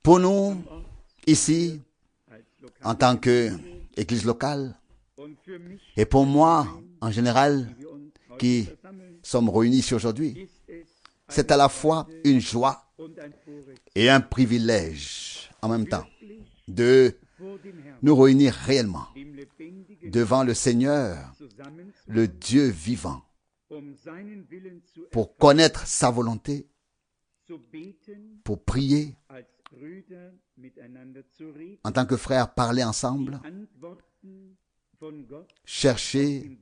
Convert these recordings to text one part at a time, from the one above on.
Pour nous, ici, en tant qu'Église locale, et pour moi, en général, qui sommes réunis ici aujourd'hui, c'est à la fois une joie et un privilège en même temps de nous réunir réellement devant le Seigneur, le Dieu vivant, pour connaître sa volonté, pour prier, en tant que frères, parler ensemble, chercher,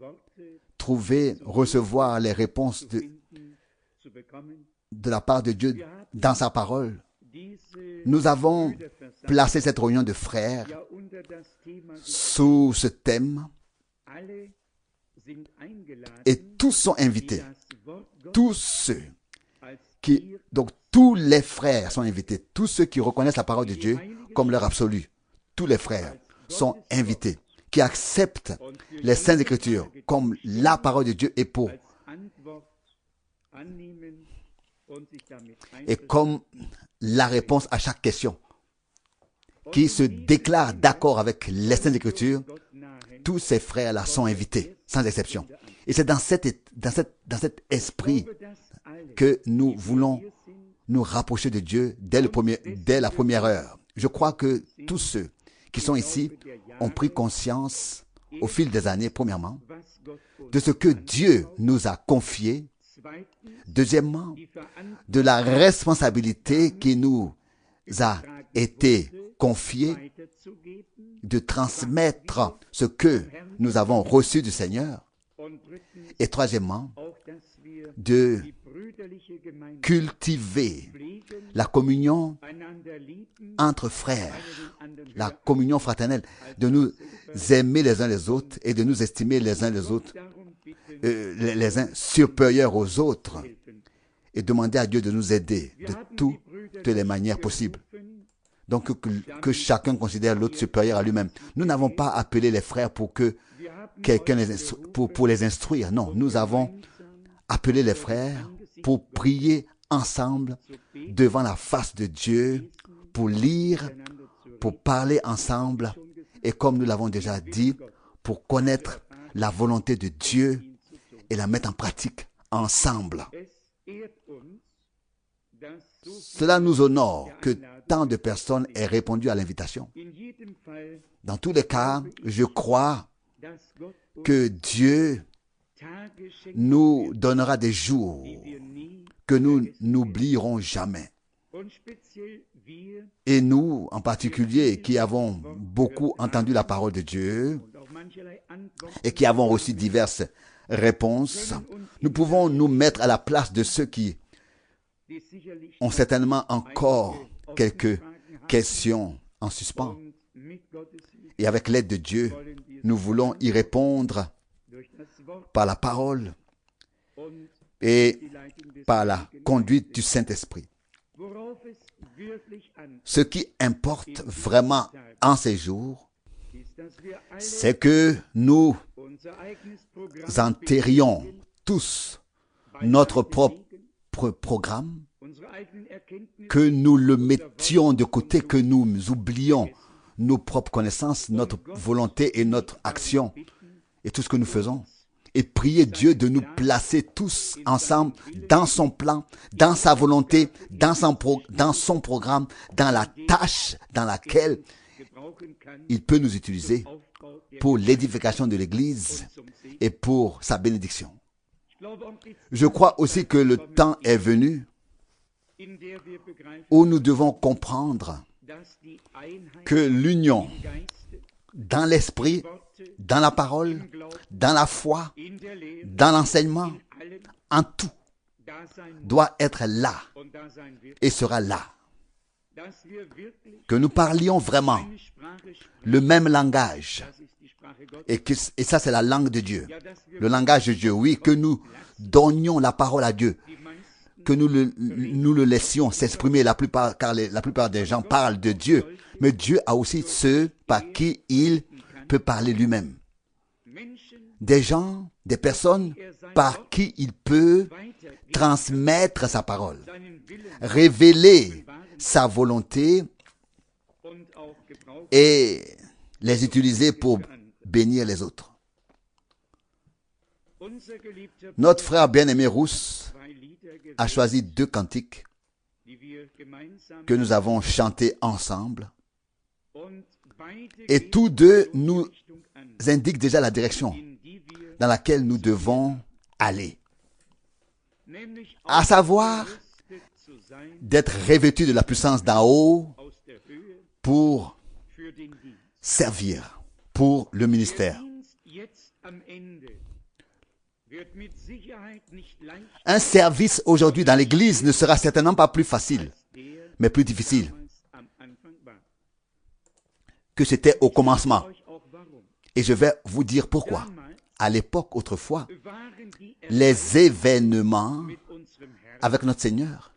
trouver, recevoir les réponses de la part de Dieu dans sa parole. Nous avons placé cette réunion de frères sous ce thème et tous sont invités. Donc tous les frères sont invités. Tous ceux qui reconnaissent la parole de Dieu comme leur absolu. Tous les frères sont invités, qui acceptent les Saintes Écritures comme la parole de Dieu et comme la réponse à chaque question, qui se déclarent d'accord avec les Saintes Écritures. Tous ces frères-là sont invités, sans exception. Et c'est dans cet esprit que nous voulons nous rapprocher de Dieu dès la première heure. Je crois que tous ceux qui sont ici ont pris conscience au fil des années, premièrement, de ce que Dieu nous a confié. Deuxièmement, de la responsabilité qui nous a été confiée de transmettre ce que nous avons reçu du Seigneur. Et troisièmement, de cultiver la communion entre frères, la communion fraternelle, de nous aimer les uns les autres et de nous estimer les uns les autres, les uns supérieurs aux autres, et demander à Dieu de nous aider de toutes les manières possibles. Donc que chacun considère l'autre supérieur à lui-même. Nous n'avons pas appelé les frères pour que quelqu'un pour les instruire. Non, nous avons appelé les frères pour prier ensemble devant la face de Dieu, pour lire, pour parler ensemble et comme nous l'avons déjà dit, pour connaître la volonté de Dieu et la mettre en pratique ensemble. Cela nous honore que tant de personnes aient répondu à l'invitation. Dans tous les cas, je crois que Dieu nous donnera des jours que nous n'oublierons jamais. Et nous, en particulier, qui avons beaucoup entendu la parole de Dieu et qui avons reçu diverses réponses, nous pouvons nous mettre à la place de ceux qui ont certainement encore quelques questions en suspens. Et avec l'aide de Dieu, nous voulons y répondre par la parole et par la conduite du Saint-Esprit. Ce qui importe vraiment en ces jours, c'est que nous enterrions tous notre propre programme, que nous le mettions de côté, que nous oublions nos propres connaissances, notre volonté et notre action et tout ce que nous faisons. Et prier Dieu de nous placer tous ensemble dans son plan, dans sa volonté, dans son programme, dans la tâche dans laquelle il peut nous utiliser pour l'édification de l'Église et pour sa bénédiction. Je crois aussi que le temps est venu où nous devons comprendre que l'union dans l'esprit, dans la parole, dans la foi, dans l'enseignement, en tout, doit être là et sera là. Que nous parlions vraiment le même langage. Et ça, c'est la langue de Dieu. Le langage de Dieu, oui, que nous donnions la parole à Dieu. Que nous le laissions s'exprimer car la plupart des gens parlent de Dieu. Mais Dieu a aussi ceux par qui il peut parler lui-même. Des gens, des personnes par qui il peut transmettre sa parole. Révéler sa volonté et les utiliser pour bénir les autres. Notre frère bien-aimé Rousse a choisi 2 cantiques que nous avons chantés ensemble. Et tous 2 nous indiquent déjà la direction dans laquelle nous devons aller. À savoir d'être revêtus de la puissance d'en haut pour servir, pour le ministère. Un service aujourd'hui dans l'Église ne sera certainement pas plus facile, mais plus difficile que c'était au commencement. Et je vais vous dire pourquoi. À l'époque, autrefois, les événements avec notre Seigneur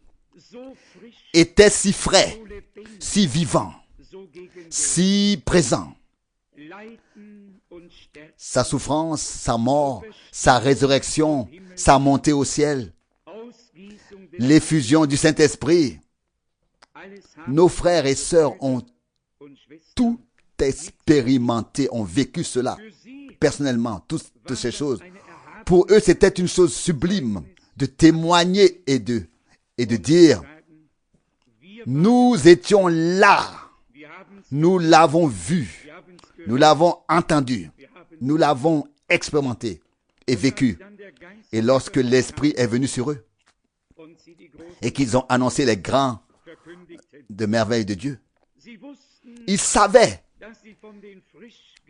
étaient si frais, si vivants, si présents. Sa souffrance, sa mort, sa résurrection, sa montée au ciel, l'effusion du Saint-Esprit. Nos frères et sœurs ont tout expérimenté, ont vécu cela personnellement, toutes ces choses. Pour eux, c'était une chose sublime de témoigner et de dire, nous étions là, nous l'avons vu, nous l'avons entendu, nous l'avons expérimenté et vécu. Et lorsque l'Esprit est venu sur eux et qu'ils ont annoncé les grands de merveilles de Dieu, ils savaient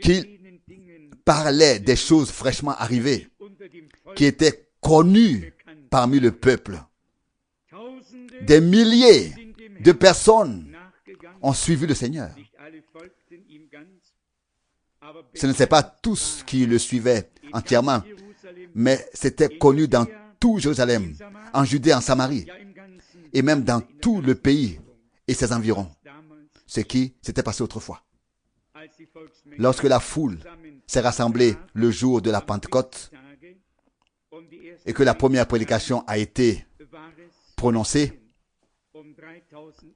qu'ils parlaient des choses fraîchement arrivées, qui étaient connues parmi le peuple. Des milliers de personnes ont suivi le Seigneur. Ce ne sont pas tous qui le suivaient entièrement, mais c'était connu dans tout Jérusalem, en Judée, en Samarie, et même dans tout le pays et ses environs, ce qui s'était passé autrefois. Lorsque la foule s'est rassemblée le jour de la Pentecôte et que la première prédication a été prononcée,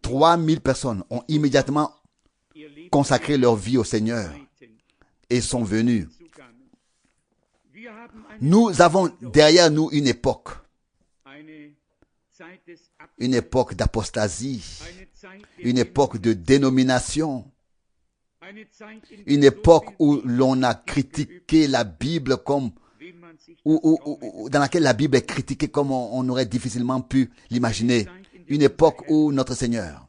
3000 personnes ont immédiatement consacré leur vie au Seigneur et sont venues. Nous avons derrière nous une époque d'apostasie, une époque de dénomination, une époque où l'on a critiqué la Bible comme, dans laquelle la Bible est critiquée comme on aurait difficilement pu l'imaginer. Une époque où notre Seigneur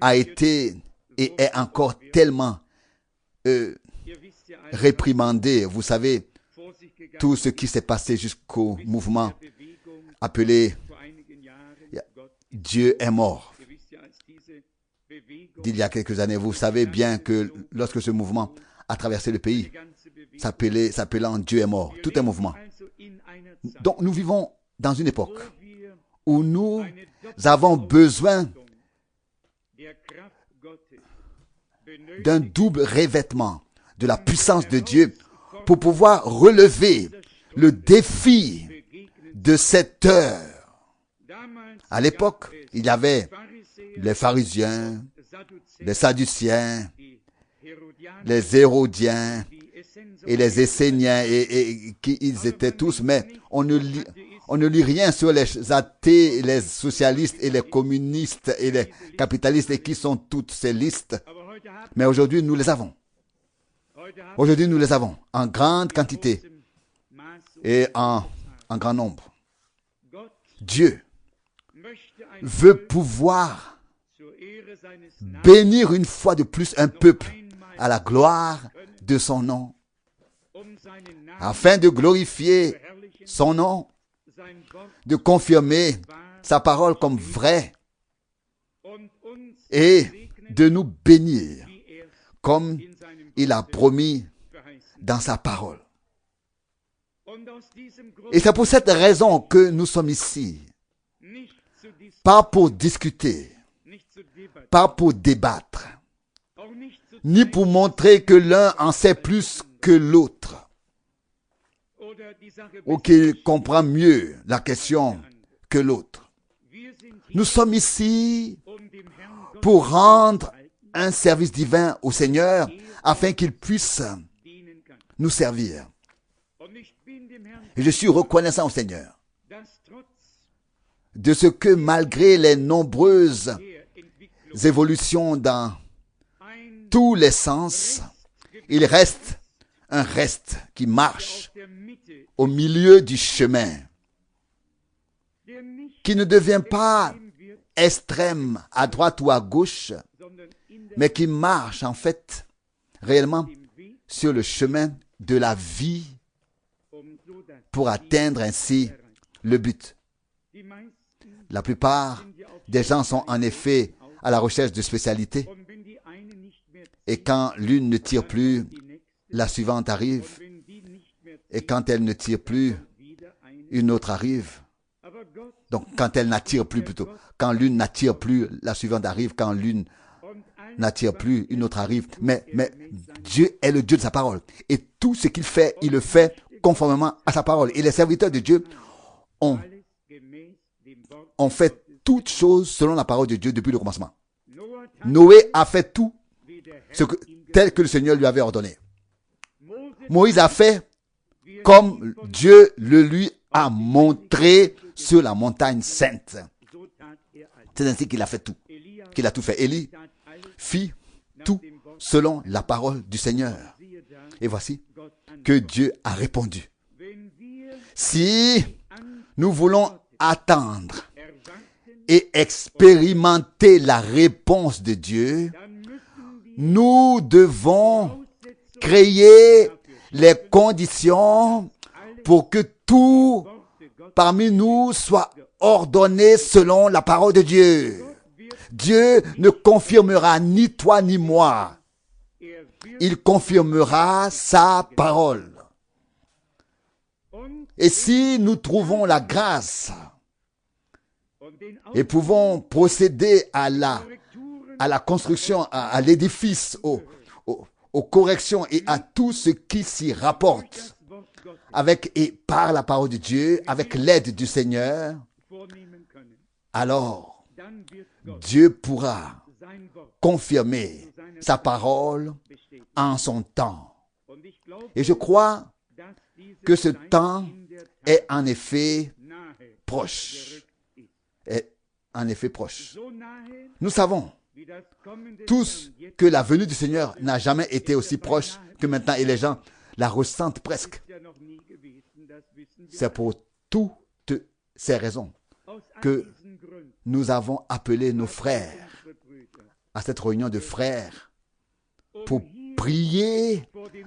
a été et est encore tellement réprimandé. Vous savez, tout ce qui s'est passé jusqu'au mouvement appelé « Dieu est mort » d'il y a quelques années. Vous savez bien que lorsque ce mouvement a traversé le pays, s'appelant « Dieu est mort », tout un mouvement. Donc nous vivons dans une époque où nous avons besoin d'un double revêtement de la puissance de Dieu pour pouvoir relever le défi de cette heure. À l'époque, il y avait les pharisiens, les sadduciens, les hérodiens et les esséniens, et qui ils étaient tous, mais on ne lit rien sur les athées, les socialistes et les communistes et les capitalistes, et qui sont toutes ces listes. Mais aujourd'hui, nous les avons. Aujourd'hui, nous les avons en grande quantité et en grand nombre. Dieu veut pouvoir bénir une fois de plus un peuple à la gloire de son nom, afin de glorifier son nom, de confirmer sa parole comme vraie et de nous bénir comme il a promis dans sa parole. Et c'est pour cette raison que nous sommes ici. Pas pour discuter, pas pour débattre, ni pour montrer que l'un en sait plus que l'autre, ou qu'il comprend mieux la question que l'autre. Nous sommes ici pour rendre un service divin au Seigneur afin qu'il puisse nous servir. Et je suis reconnaissant au Seigneur de ce que malgré les nombreuses évolutions dans tous les sens, il reste un reste qui marche au milieu du chemin, qui ne devient pas extrême à droite ou à gauche, mais qui marche en fait réellement sur le chemin de la vie pour atteindre ainsi le but. La plupart des gens sont en effet à la recherche de spécialités et quand l'une ne tire plus, la suivante arrive et quand elle ne tire plus, une autre arrive. Donc quand elle n'attire plus plutôt, quand l'une n'attire plus, la suivante arrive, quand l'une n'attire plus, une autre arrive. Mais Dieu est le Dieu de sa parole. Et tout ce qu'il fait, il le fait conformément à sa parole. Et les serviteurs de Dieu ont fait toutes choses selon la parole de Dieu depuis le commencement. Noé a fait tout tel que le Seigneur lui avait ordonné. Moïse a fait comme Dieu le lui a montré sur la montagne sainte. C'est ainsi qu'il a fait tout. Qu'il a tout fait. Élie fit tout selon la parole du Seigneur. Et voici que Dieu a répondu. Si nous voulons attendre et expérimenter la réponse de Dieu, nous devons créer les conditions pour que tout parmi nous soit ordonné selon la parole de Dieu. Dieu ne confirmera ni toi ni moi. Il confirmera sa parole. Et si nous trouvons la grâce et pouvons procéder à la construction, à l'édifice, aux corrections et à tout ce qui s'y rapporte, avec et par la parole de Dieu, avec l'aide du Seigneur, alors Dieu pourra confirmer sa parole en son temps. Et je crois que ce temps est en effet proche. Nous savons tous que la venue du Seigneur n'a jamais été aussi proche que maintenant et les gens la ressentent presque. C'est pour toutes ces raisons que nous avons appelé nos frères à cette réunion de frères pour prier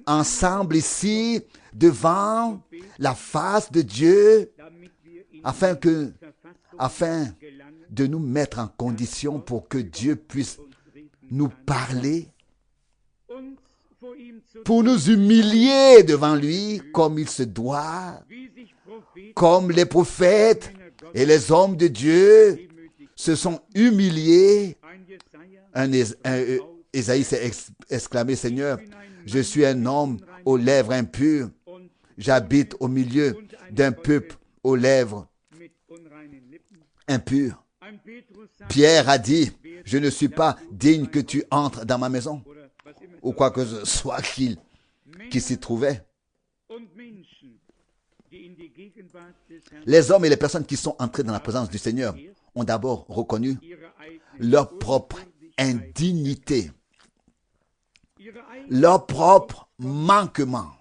ensemble ici devant la face de Dieu afin de nous mettre en condition pour que Dieu puisse nous parler, pour nous humilier devant lui comme il se doit, comme les prophètes et les hommes de Dieu se sont humiliés. Ésaïe s'est exclamé, Seigneur, je suis un homme aux lèvres impures, j'habite au milieu d'un peuple aux lèvres impures. Pierre a dit, je ne suis pas digne que tu entres dans ma maison, ou quoi que ce soit qui s'y trouvait. Les hommes et les personnes qui sont entrés dans la présence du Seigneur ont d'abord reconnu leur propre indignité, leur propre manquement,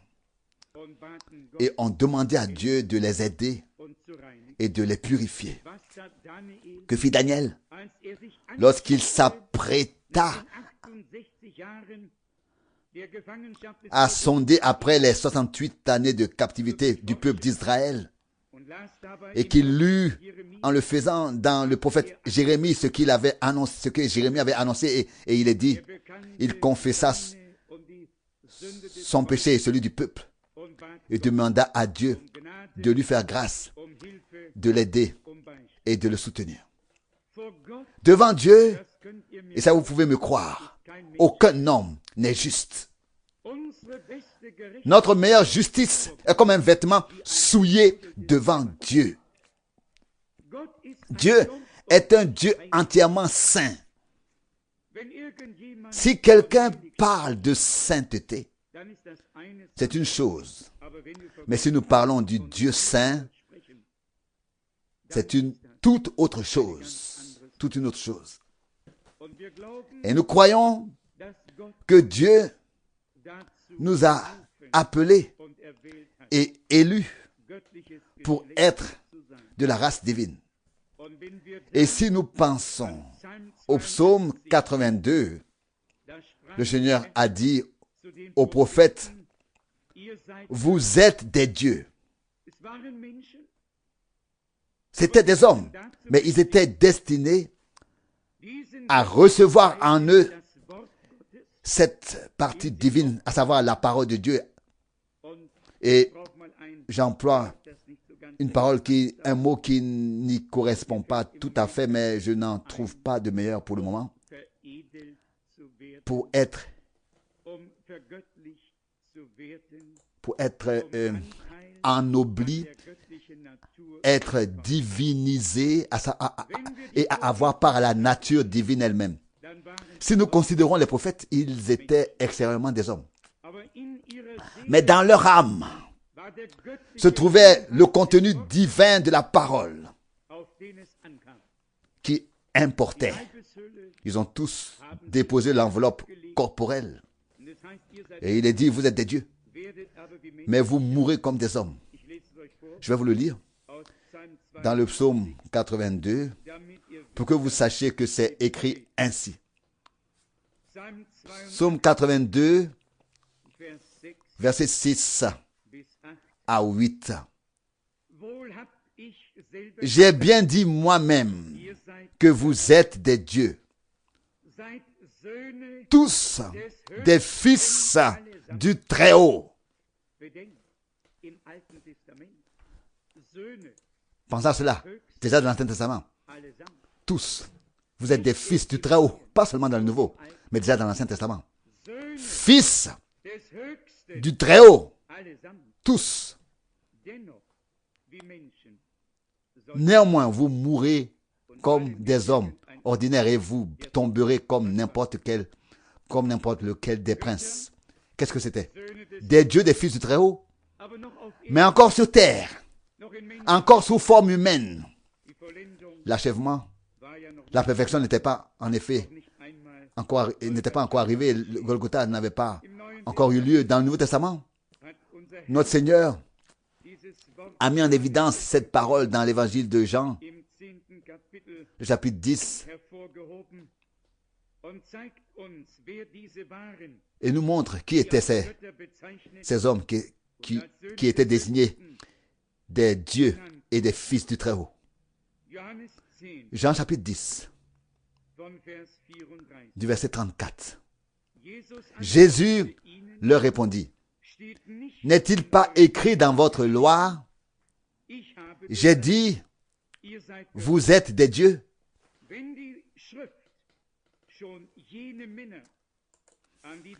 et ont demandé à Dieu de les aider et de les purifier. Que fit Daniel lorsqu'il s'apprêta à sonder après les 68 années de captivité du peuple d'Israël et qu'il lut en le faisant dans le prophète Jérémie ce qu'il avait annoncé, ce que Jérémie avait annoncé et il est dit, il confessa son péché et celui du peuple et demanda à Dieu de lui faire grâce, de l'aider et de le soutenir. Devant Dieu, et ça vous pouvez me croire, aucun homme n'est juste. Notre meilleure justice est comme un vêtement souillé devant Dieu. Dieu est un Dieu entièrement saint. Si quelqu'un parle de sainteté, c'est une chose. Mais si nous parlons du Dieu saint, c'est une toute autre chose. Toute une autre chose. Et nous croyons que Dieu nous a appelés et élus pour être de la race divine. Et si nous pensons au psaume 82, le Seigneur a dit aux prophètes, vous êtes des dieux. C'étaient des hommes, mais ils étaient destinés à recevoir en eux cette partie divine, à savoir la parole de Dieu. Et j'emploie un mot qui n'y correspond pas tout à fait, mais je n'en trouve pas de meilleur pour le moment. Pour être ennobli, être divinisé et à avoir part à la nature divine elle-même. Si nous considérons les prophètes, ils étaient extérieurement des hommes. Mais dans leur âme se trouvait le contenu divin de la parole qui importait. Ils ont tous déposé l'enveloppe corporelle. Et il est dit, vous êtes des dieux, mais vous mourrez comme des hommes. Je vais vous le lire dans le psaume 82 pour que vous sachiez que c'est écrit ainsi. Psaume 82, versets 6 à 8. J'ai bien dit moi-même que vous êtes des dieux, tous des fils du Très-Haut. Pensez à cela, déjà dans l'Ancien Testament. Tous, vous êtes des fils du Très-Haut, pas seulement dans le Nouveau, mais déjà dans l'Ancien Testament. Fils du Très-Haut, tous. Néanmoins, vous mourrez comme des hommes ordinaires et vous tomberez comme n'importe lequel des princes. Qu'est-ce que c'était? Des dieux, des fils du Très-Haut, mais encore sur terre, encore sous forme humaine. L'achèvement, la perfection n'était pas, en effet, n'était pas encore arrivé. Le Golgotha n'avait pas encore eu lieu dans le Nouveau Testament. Notre Seigneur a mis en évidence cette parole dans l'évangile de Jean, le chapitre 10, et nous montre qui étaient ces hommes qui étaient désignés des dieux et des fils du Très-Haut. Jean chapitre 10, du verset 34. Jésus leur répondit, n'est-il pas écrit dans votre loi, j'ai dit, vous êtes des dieux?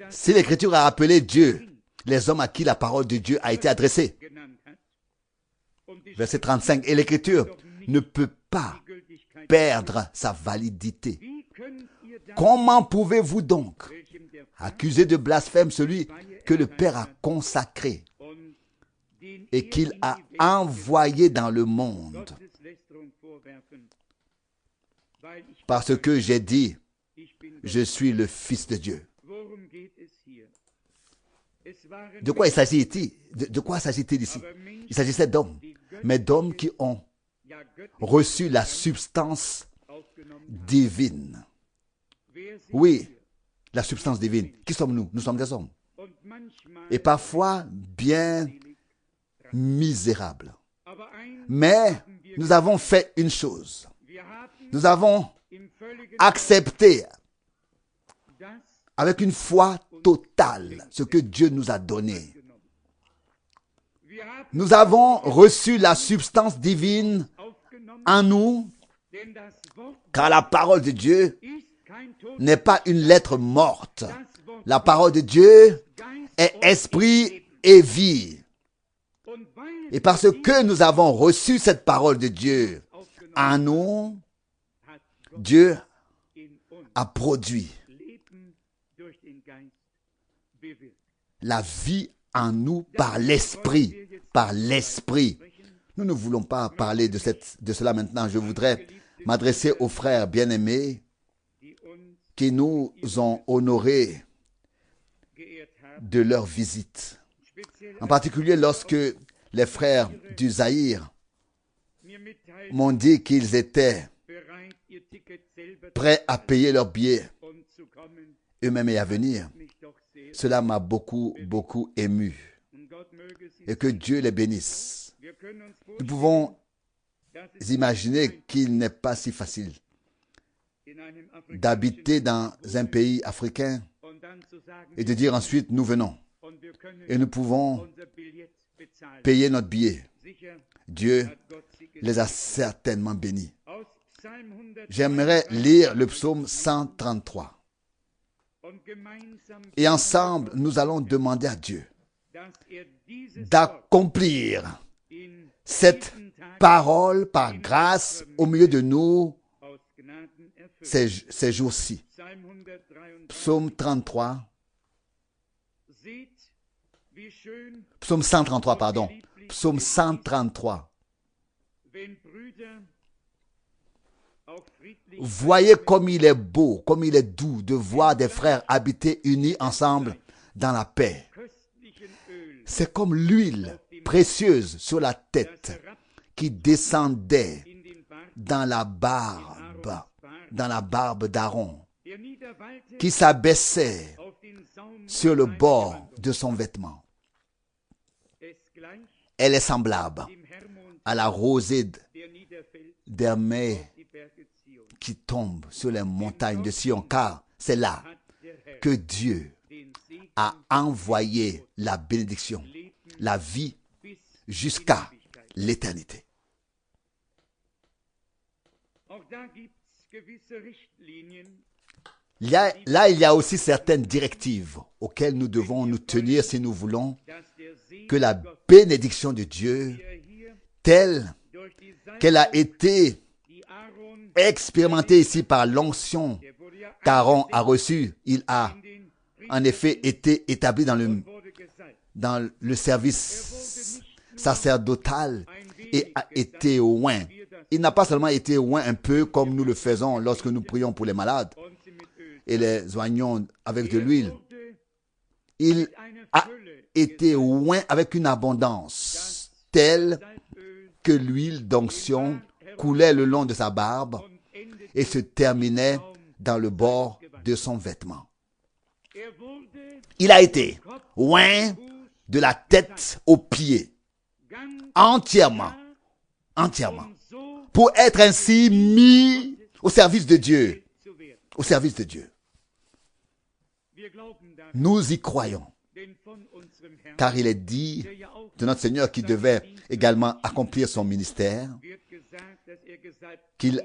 Si l'Écriture a appelé Dieu les hommes à qui la parole de Dieu a été adressée, verset 35, et l'Écriture ne peut pas perdre sa validité. Comment pouvez-vous donc accuser de blasphème celui que le Père a consacré et qu'il a envoyé dans le monde? Parce que j'ai dit, je suis le Fils de Dieu. De quoi s'agit-il ici? Il s'agissait d'hommes, mais d'hommes qui ont reçu la substance divine. Oui, la substance divine. Qui sommes-nous? Nous sommes des hommes. Et parfois bien misérables. Mais nous avons fait une chose. Nous avons accepté avec une foi totale ce que Dieu nous a donné. Nous avons reçu la substance divine en nous, car la parole de Dieu n'est pas une lettre morte. La parole de Dieu est esprit et vie. Et parce que nous avons reçu cette parole de Dieu en nous, Dieu a produit La vie en nous par l'Esprit. Par l'Esprit. Nous ne voulons pas parler de cela maintenant. Je voudrais m'adresser aux frères bien-aimés qui nous ont honorés de leur visite. En particulier lorsque les frères du Zaïre m'ont dit qu'ils étaient prêts à payer leur billet eux-mêmes et à venir. Cela m'a beaucoup ému. Et que Dieu les bénisse. Nous pouvons imaginer qu'il n'est pas si facile d'habiter dans un pays africain et de dire ensuite nous venons. Et nous pouvons payer notre billet. Dieu les a certainement bénis. J'aimerais lire le psaume 133. Et ensemble, nous allons demander à Dieu d'accomplir cette parole par grâce au milieu de nous ces jours-ci. Psaume 33. Psaume 133, pardon. Psaume 133. Voyez comme il est beau, comme il est doux de voir des frères habiter unis ensemble dans la paix. C'est comme l'huile précieuse sur la tête qui descendait dans la barbe d'Aaron, qui s'abaissait sur le bord de son vêtement. Elle est semblable à la rosée d'Hermée qui tombe sur les montagnes de Sion, car c'est là que Dieu a envoyé la bénédiction, la vie jusqu'à l'éternité. Il y a aussi certaines directives auxquelles nous devons nous tenir si nous voulons que la bénédiction de Dieu, telle qu'elle a été expérimentée ici par l'onction qu'Aaron a reçue, il a en effet été établi dans le service sacerdotal et a été oint. Il n'a pas seulement été oint un peu comme nous le faisons lorsque nous prions pour les malades et les oignons avec de l'huile. Il a été oint avec une abondance telle que l'huile d'onction coulait le long de sa barbe et se terminait dans le bord de son vêtement. Il a été oint de la tête aux pieds, entièrement, pour être ainsi mis au service de Dieu. Au service de Dieu. Nous y croyons, car il est dit de notre Seigneur qui devait également accomplir son ministère, qu'il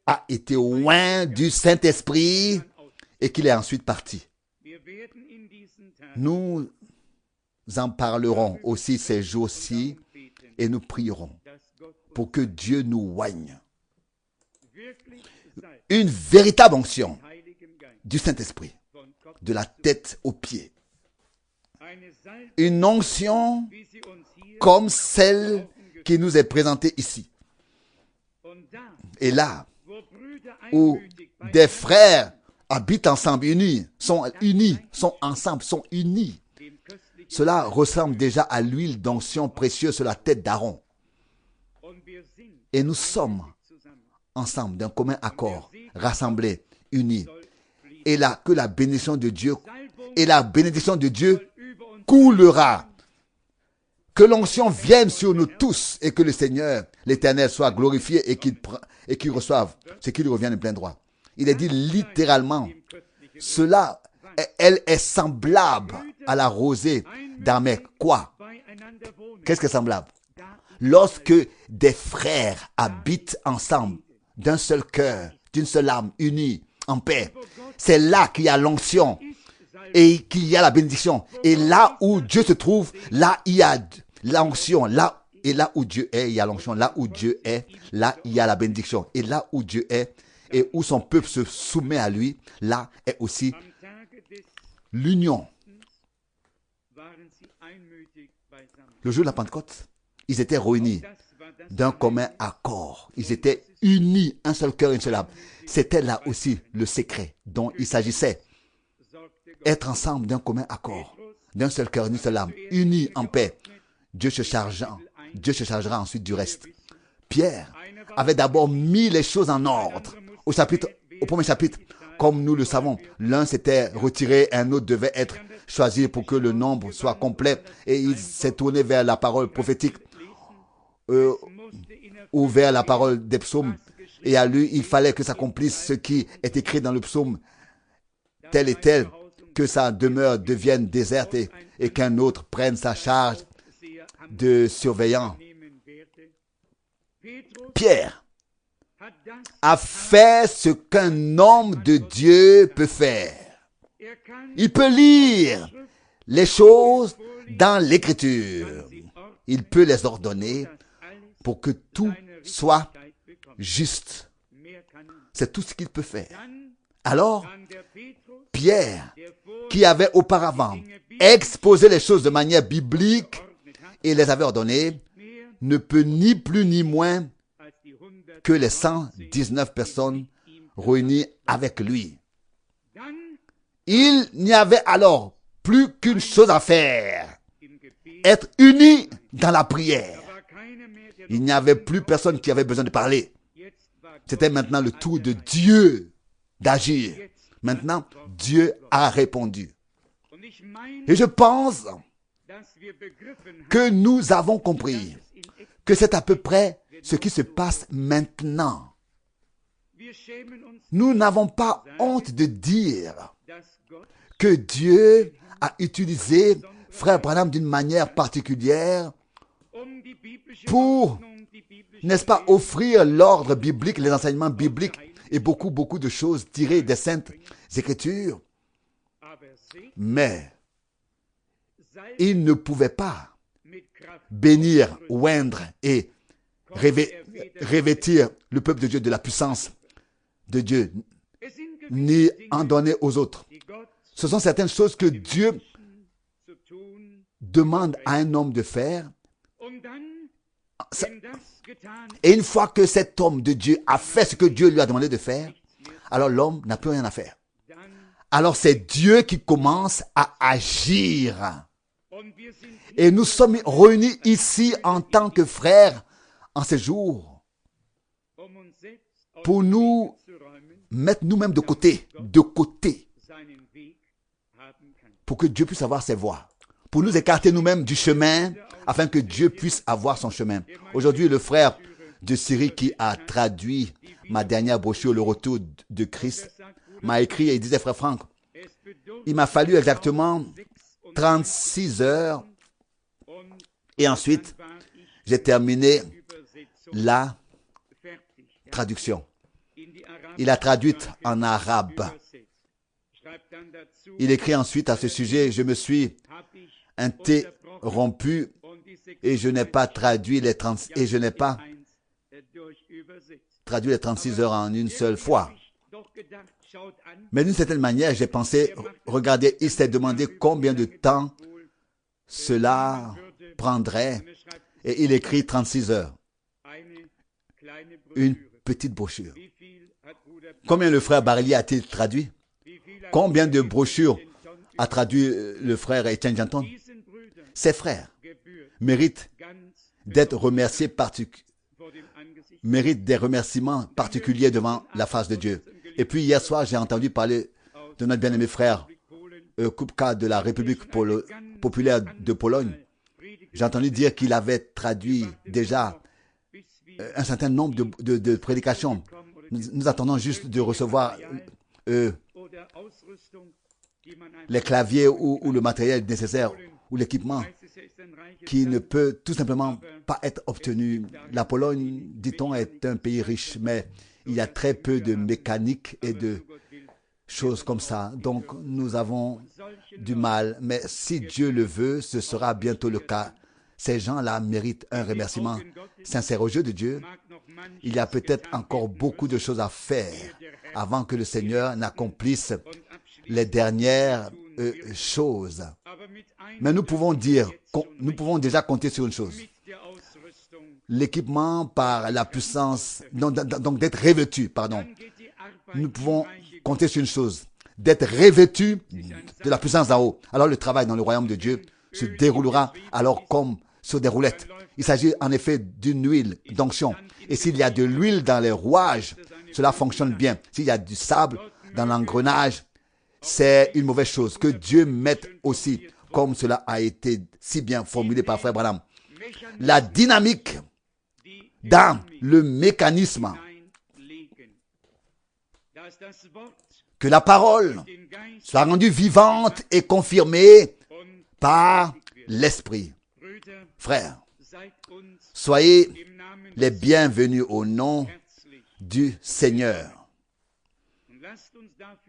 a été oint du Saint-Esprit et qu'il est ensuite parti. Nous en parlerons aussi ces jours-ci et nous prierons pour que Dieu nous oigne. Une véritable onction du Saint-Esprit, de la tête aux pieds. Une onction comme celle qui nous est présentée ici. Et là, où des frères habitent ensemble, sont ensemble, sont unis. Cela ressemble déjà à l'huile d'onction précieuse sur la tête d'Aaron. Et nous sommes ensemble d'un commun accord, rassemblés, unis. Et là, que la bénédiction de Dieu, coulera. Que l'onction vienne sur nous tous et que le Seigneur, l'Éternel, soit glorifié et qu'il reçoive ce qui lui revient de plein droit. Il est dit littéralement, cela, elle est semblable à la rosée d'Hermée. Quoi? Qu'est-ce qui est semblable? Lorsque des frères habitent ensemble, d'un seul cœur, d'une seule âme, unis, en paix, c'est là qu'il y a l'onction et qu'il y a la bénédiction. Et là où Dieu se trouve, là il y a l'onction. Là où Dieu est, il y a l'onction. Là où Dieu est, là il y a la bénédiction. Et là où Dieu est et où son peuple se soumet à lui, là est aussi l'union. Le jour de la Pentecôte, ils étaient réunis d'un commun accord. Ils étaient unis, un seul cœur, une seule âme. C'était là aussi le secret dont il s'agissait. Être ensemble d'un commun accord, d'un seul cœur, une seule âme, unis en paix. Dieu se chargera ensuite du reste. Pierre avait d'abord mis les choses en ordre. Au premier chapitre, comme nous le savons, l'un s'était retiré, un autre devait être choisi pour que le nombre soit complet. Et il s'est tourné vers la parole prophétique ou vers la parole des psaumes. Et à lui, il fallait que s'accomplisse ce qui est écrit dans le psaume, tel et tel, que sa demeure devienne déserte et qu'un autre prenne sa charge de surveillant. Pierre a fait ce qu'un homme de Dieu peut faire. Il peut lire les choses dans l'Écriture. Il peut les ordonner pour que tout soit juste. C'est tout ce qu'il peut faire. Alors, Pierre, qui avait auparavant exposé les choses de manière biblique et les avait ordonnées, ne peut ni plus ni moins que les 119 personnes réunies avec lui. Il n'y avait alors plus qu'une chose à faire, être unis dans la prière. Il n'y avait plus personne qui avait besoin de parler. C'était maintenant le tour de Dieu d'agir. Maintenant, Dieu a répondu. Et je pense que nous avons compris que c'est à peu près ce qui se passe maintenant. Nous n'avons pas honte de dire que Dieu a utilisé Frère Branham d'une manière particulière pour, n'est-ce pas, offrir l'ordre biblique, les enseignements bibliques et beaucoup de choses tirées des Saintes Écritures. Mais il ne pouvait pas bénir, oindre et revêtir le peuple de Dieu de la puissance de Dieu, ni en donner aux autres. Ce sont certaines choses que Dieu demande à un homme de faire. Et une fois que cet homme de Dieu a fait ce que Dieu lui a demandé de faire, alors l'homme n'a plus rien à faire. Alors c'est Dieu qui commence à agir. Et nous sommes réunis ici en tant que frères en ces jours pour nous mettre nous-mêmes de côté, pour que Dieu puisse avoir ses voies, pour nous écarter nous-mêmes du chemin, afin que Dieu puisse avoir son chemin. Aujourd'hui, le frère de Syrie qui a traduit ma dernière brochure, Le Retour de Christ, m'a écrit et il disait, frère Franck, il m'a fallu exactement 36 heures et ensuite, j'ai terminé la traduction. Il a traduit en arabe. Il écrit ensuite à ce sujet, je me suis interrompu et je n'ai pas traduit les 36 heures en une seule fois. Mais d'une certaine manière, j'ai pensé, regardez, il s'est demandé combien de temps cela prendrait et il écrit 36 heures. Une petite brochure. Combien le frère Barili a-t-il traduit? Combien de brochures a traduit le frère Etienne Janton? Ces frères méritent d'être remerciés méritent des remerciements particuliers devant la face de Dieu. Et puis hier soir, j'ai entendu parler de notre bien-aimé frère Kupka de la République populaire de Pologne. J'ai entendu dire qu'il avait traduit déjà un certain nombre de prédications. Nous attendons juste de recevoir les claviers ou le matériel nécessaire ou l'équipement qui ne peut tout simplement pas être obtenu. La Pologne, dit-on, est un pays riche, mais il y a très peu de mécanique et de choses comme ça. Donc, nous avons du mal. Mais si Dieu le veut, ce sera bientôt le cas. Ces gens-là méritent un remerciement sincère aux yeux de Dieu. Il y a peut-être encore beaucoup de choses à faire avant que le Seigneur n'accomplisse les dernières choses. Mais nous pouvons déjà compter sur une chose. L'équipement par la puissance, donc d'être revêtu, pardon. Nous pouvons compter sur une chose, d'être revêtu de la puissance d'en haut. Alors le travail dans le royaume de Dieu se déroulera alors comme sur des roulettes. Il s'agit en effet d'une huile d'onction. Et s'il y a de l'huile dans les rouages, cela fonctionne bien. S'il y a du sable dans l'engrenage, c'est une mauvaise chose. Que Dieu mette aussi, comme cela a été si bien formulé par Frère Branham, la dynamique dans le mécanisme. Que la parole soit rendue vivante et confirmée par l'Esprit. Frères, soyez les bienvenus au nom du Seigneur.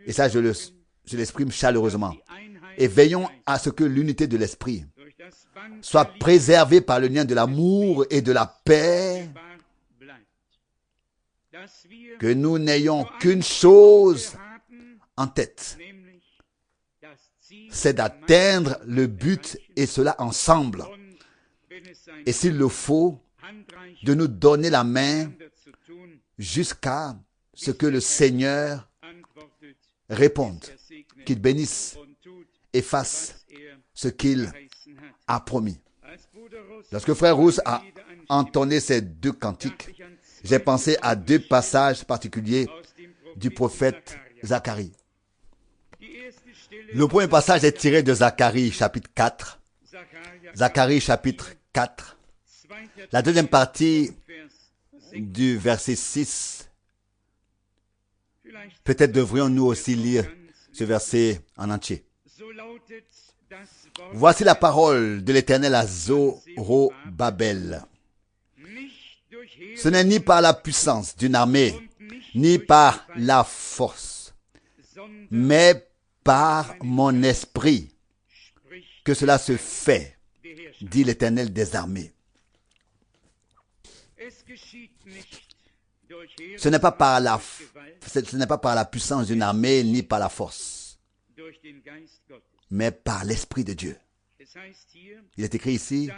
Et ça, je l'exprime chaleureusement. Et veillons à ce que l'unité de l'Esprit soit préservée par le lien de l'amour et de la paix, que nous n'ayons qu'une chose en tête, c'est d'atteindre le but et cela ensemble. Et s'il le faut, de nous donner la main jusqu'à ce que le Seigneur réponde, qu'il bénisse et fasse ce qu'il a promis. Lorsque Frère Rousse a entonné ces deux cantiques, j'ai pensé à deux passages particuliers du prophète Zacharie. Le premier passage est tiré de Zacharie chapitre 4. Zacharie chapitre 4. La deuxième partie du verset 6. Peut-être devrions-nous aussi lire ce verset en entier. Voici la parole de l'Éternel à Zorobabel. Ce n'est ni par la puissance d'une armée, ni par la force, mais par mon esprit que cela se fait, dit l'Éternel des armées. Ce n'est pas par la puissance d'une armée, ni par la force, mais par l'Esprit de Dieu. Il est écrit ici,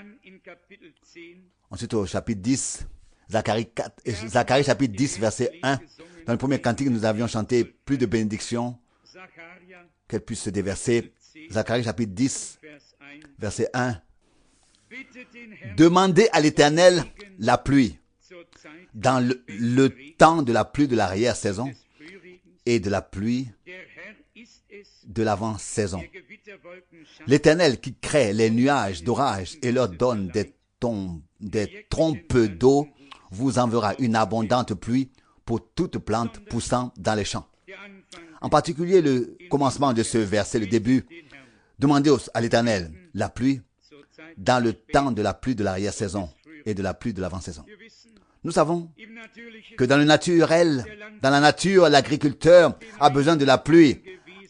ensuite au chapitre 10, Zacharie chapitre 10, verset 1. Dans le premier cantique, nous avions chanté plus de bénédictions qu'elles puissent se déverser. Zacharie chapitre 10, verset 1. Demandez à l'Éternel la pluie dans le temps de la pluie de l'arrière-saison et de la pluie de l'avant-saison. L'Éternel qui crée les nuages d'orage et leur donne des trompes d'eau vous enverra une abondante pluie pour toute plante poussant dans les champs. En particulier, le commencement de ce verset, le début, demandez à l'Éternel la pluie dans le temps de la pluie de l'arrière-saison et de la pluie de l'avant-saison. Nous savons que dans le naturel, dans la nature, l'agriculteur a besoin de la pluie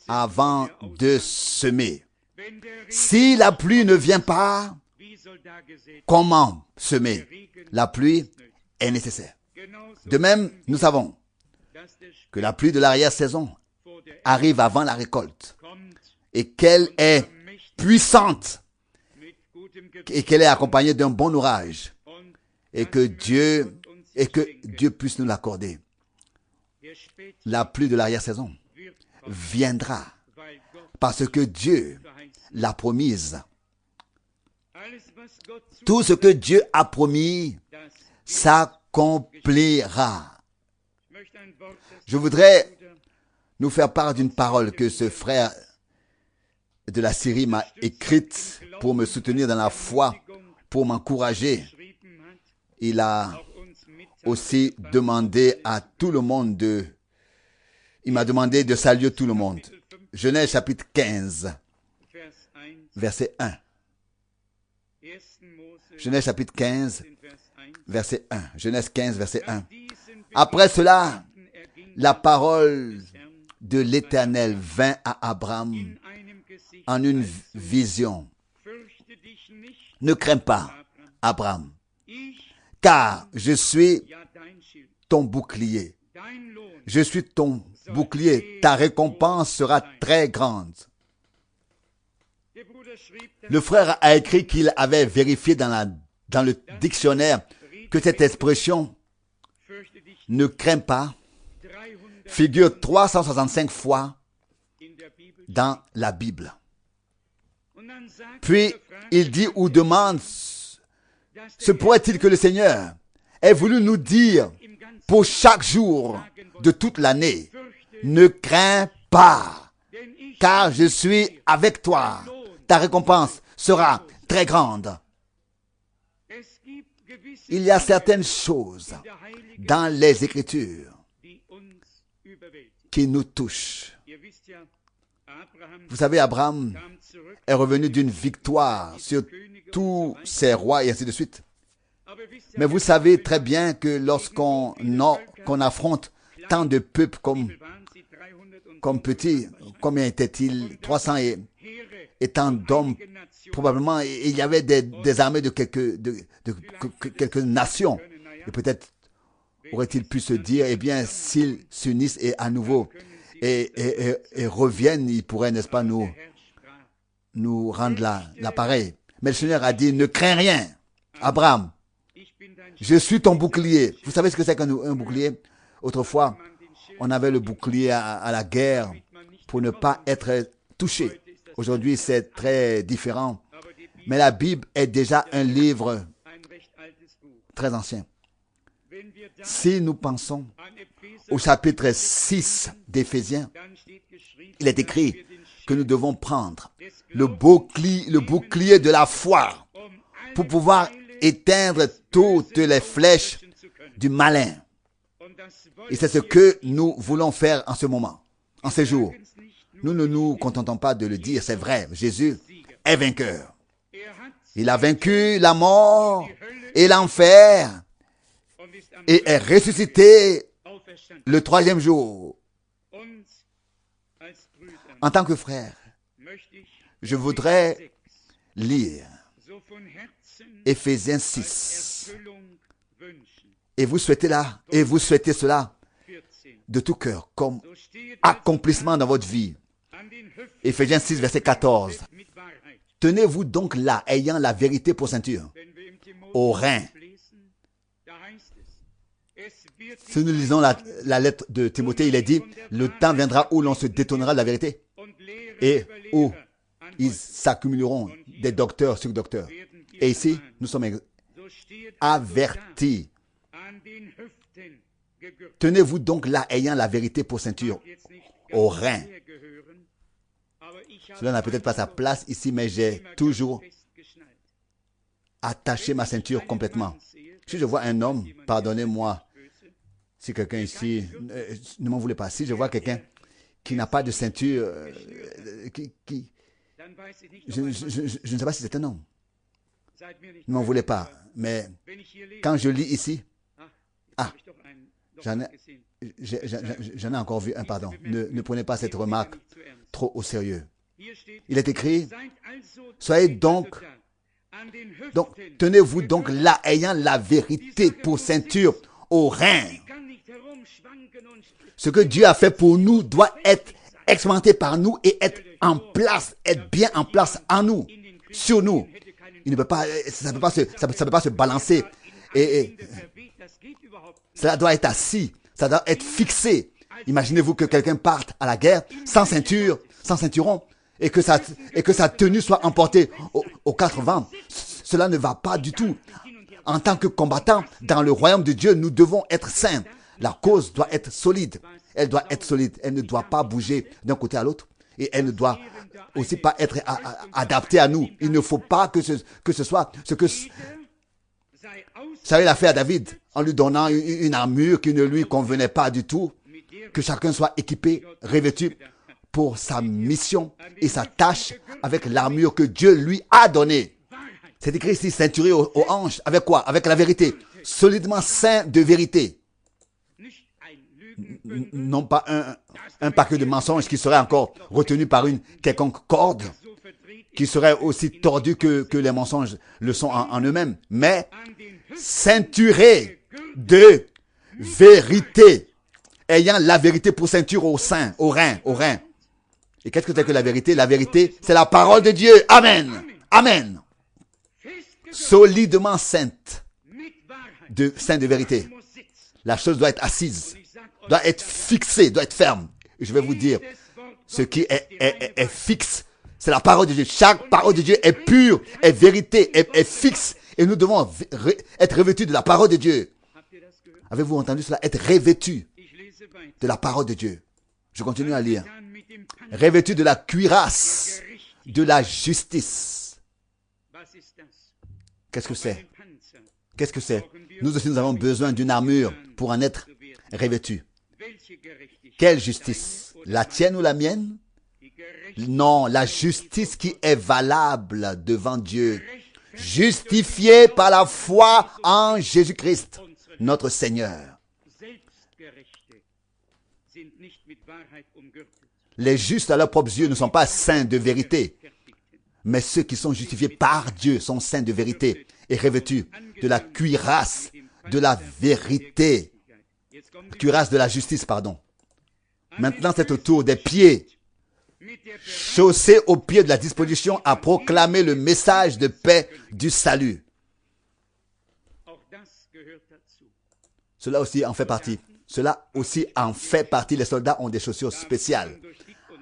avant de semer. Si la pluie ne vient pas, comment semer? La pluie est nécessaire. De même, nous savons que la pluie de l'arrière-saison arrive avant la récolte et qu'elle est puissante et qu'elle est accompagnée d'un bon orage et que Dieu puisse nous l'accorder. La pluie de l'arrière-saison viendra parce que Dieu l'a promise. Tout ce que Dieu a promis s'accomplira. Je voudrais nous faire part d'une parole que ce frère de la Syrie m'a écrite pour me soutenir dans la foi, pour m'encourager. Il a aussi demandé à tout le monde il m'a demandé de saluer tout le monde. Genèse chapitre 15, verset 1. Genèse chapitre 15, verset 1. Genèse 15, verset 1. Après cela, la parole de l'Éternel vint à Abraham en une vision. Ne crains pas, Abraham, car je suis ton bouclier. Je suis ton bouclier, ta récompense sera très grande. Le frère a écrit qu'il avait vérifié dans le dictionnaire que cette expression « ne crains pas » figure 365 fois dans la Bible. Puis, il dit ou demande, se pourrait-il que le Seigneur ait voulu nous dire pour chaque jour de toute l'année, ne crains pas, car je suis avec toi. Ta récompense sera très grande. Il y a certaines choses dans les Écritures qui nous touchent. Vous savez, Abraham est revenu d'une victoire sur tous ses rois et ainsi de suite. Mais vous savez très bien que lorsqu'on affronte tant de peuples comme petits, combien était-il? 300 et tant d'hommes, probablement, il y avait des armées de quelques nations. Et peut-être aurait-il pu se dire, eh bien, s'ils s'unissent et à nouveau et reviennent, ils pourraient, n'est-ce pas, nous rendre l'appareil. Mais le Seigneur a dit, ne crains rien, Abraham, je suis ton bouclier. Vous savez ce que c'est qu'un bouclier? Autrefois, on avait le bouclier à la guerre pour ne pas être touché. Aujourd'hui, c'est très différent. Mais la Bible est déjà un livre très ancien. Si nous pensons au chapitre 6 d'Éphésiens, il est écrit que nous devons prendre le bouclier de la foi pour pouvoir éteindre toutes les flèches du malin. Et c'est ce que nous voulons faire en ce moment, en ces jours. Nous ne nous contentons pas de le dire, c'est vrai, Jésus est vainqueur. Il a vaincu la mort et l'enfer et est ressuscité le 3e jour. En tant que frère, je voudrais lire Éphésiens 6. Et vous souhaitez cela de tout cœur, comme accomplissement dans votre vie. Éphésiens 6, verset 14. Tenez-vous donc là, ayant la vérité pour ceinture, au rein. Si nous lisons la lettre de Timothée, il est dit, le temps viendra où l'on se détournera de la vérité et où ils s'accumuleront des docteurs sur docteurs. Et ici, nous sommes avertis. Tenez-vous donc là, ayant la vérité pour ceinture, au rein. Cela n'a peut-être pas sa place ici, mais j'ai toujours attaché ma ceinture complètement. Si je vois un homme, pardonnez-moi, si quelqu'un ici, ne m'en voulez pas, si je vois quelqu'un qui n'a pas de ceinture, je ne sais pas si c'est un homme. Ne m'en voulez pas, mais quand je lis ici, j'en ai encore vu un, pardon. Ne prenez pas cette remarque trop au sérieux. Il est écrit, soyez donc, tenez-vous donc là, ayant la vérité pour ceinture au rein. Ce que Dieu a fait pour nous doit être expérimenté par nous et être en place, être bien en place en nous, sur nous. Il ne peut pas, ça ne peut pas se balancer. Et cela doit être assis, ça doit être fixé. Imaginez-vous que quelqu'un parte à la guerre sans ceinture, sans ceinturon, et que sa tenue soit emportée aux 4 vents. Cela ne va pas du tout. En tant que combattants dans le royaume de Dieu, nous devons être saints. La cause doit être solide. Elle doit être solide. Elle ne doit pas bouger d'un côté à l'autre. Et elle ne doit aussi pas être adaptée à nous. Il ne faut pas que ce soit ce que Saül a fait à David en lui donnant une armure qui ne lui convenait pas du tout. Que chacun soit équipé, revêtu pour sa mission et sa tâche avec l'armure que Dieu lui a donnée. C'est écrit ici, ceinturé aux hanches. Avec quoi? Avec la vérité. Solidement ceint de vérité. Non pas un paquet de mensonges qui serait encore retenu par une quelconque corde, qui serait aussi tordu que les mensonges le sont en eux-mêmes, mais ceinturé de vérité. ayant la vérité pour ceinture au sein, au rein, au rein. Et qu'est-ce que c'est que la vérité? La vérité, c'est la parole de Dieu. Amen. Amen. Solidement sainte, sainte de vérité. La chose doit être assise, doit être fixée, doit être ferme. Et je vais vous dire, ce qui est fixe, c'est la parole de Dieu. Chaque parole de Dieu est pure, est vérité, est fixe. Et nous devons être revêtus de la parole de Dieu. Avez-vous entendu cela? Être revêtus de la parole de Dieu. Je continue à lire. Revêtus de la cuirasse, de la justice. Qu'est-ce que c'est? Qu'est-ce que c'est? Nous aussi, nous avons besoin d'une armure pour en être revêtus. Quelle justice? La tienne ou la mienne? Non, la justice qui est valable devant Dieu. Justifié par la foi en Jésus-Christ, notre Seigneur. Les justes à leurs propres yeux ne sont pas saints de vérité, mais ceux qui sont justifiés par Dieu sont saints de vérité et revêtus de la cuirasse de la vérité. Cuirasse de la justice, pardon. Maintenant, c'est au tour des pieds, chaussés aux pieds de la disposition à proclamer le message de paix du salut. Cela aussi en fait partie. Cela aussi en fait partie. Les soldats ont des chaussures spéciales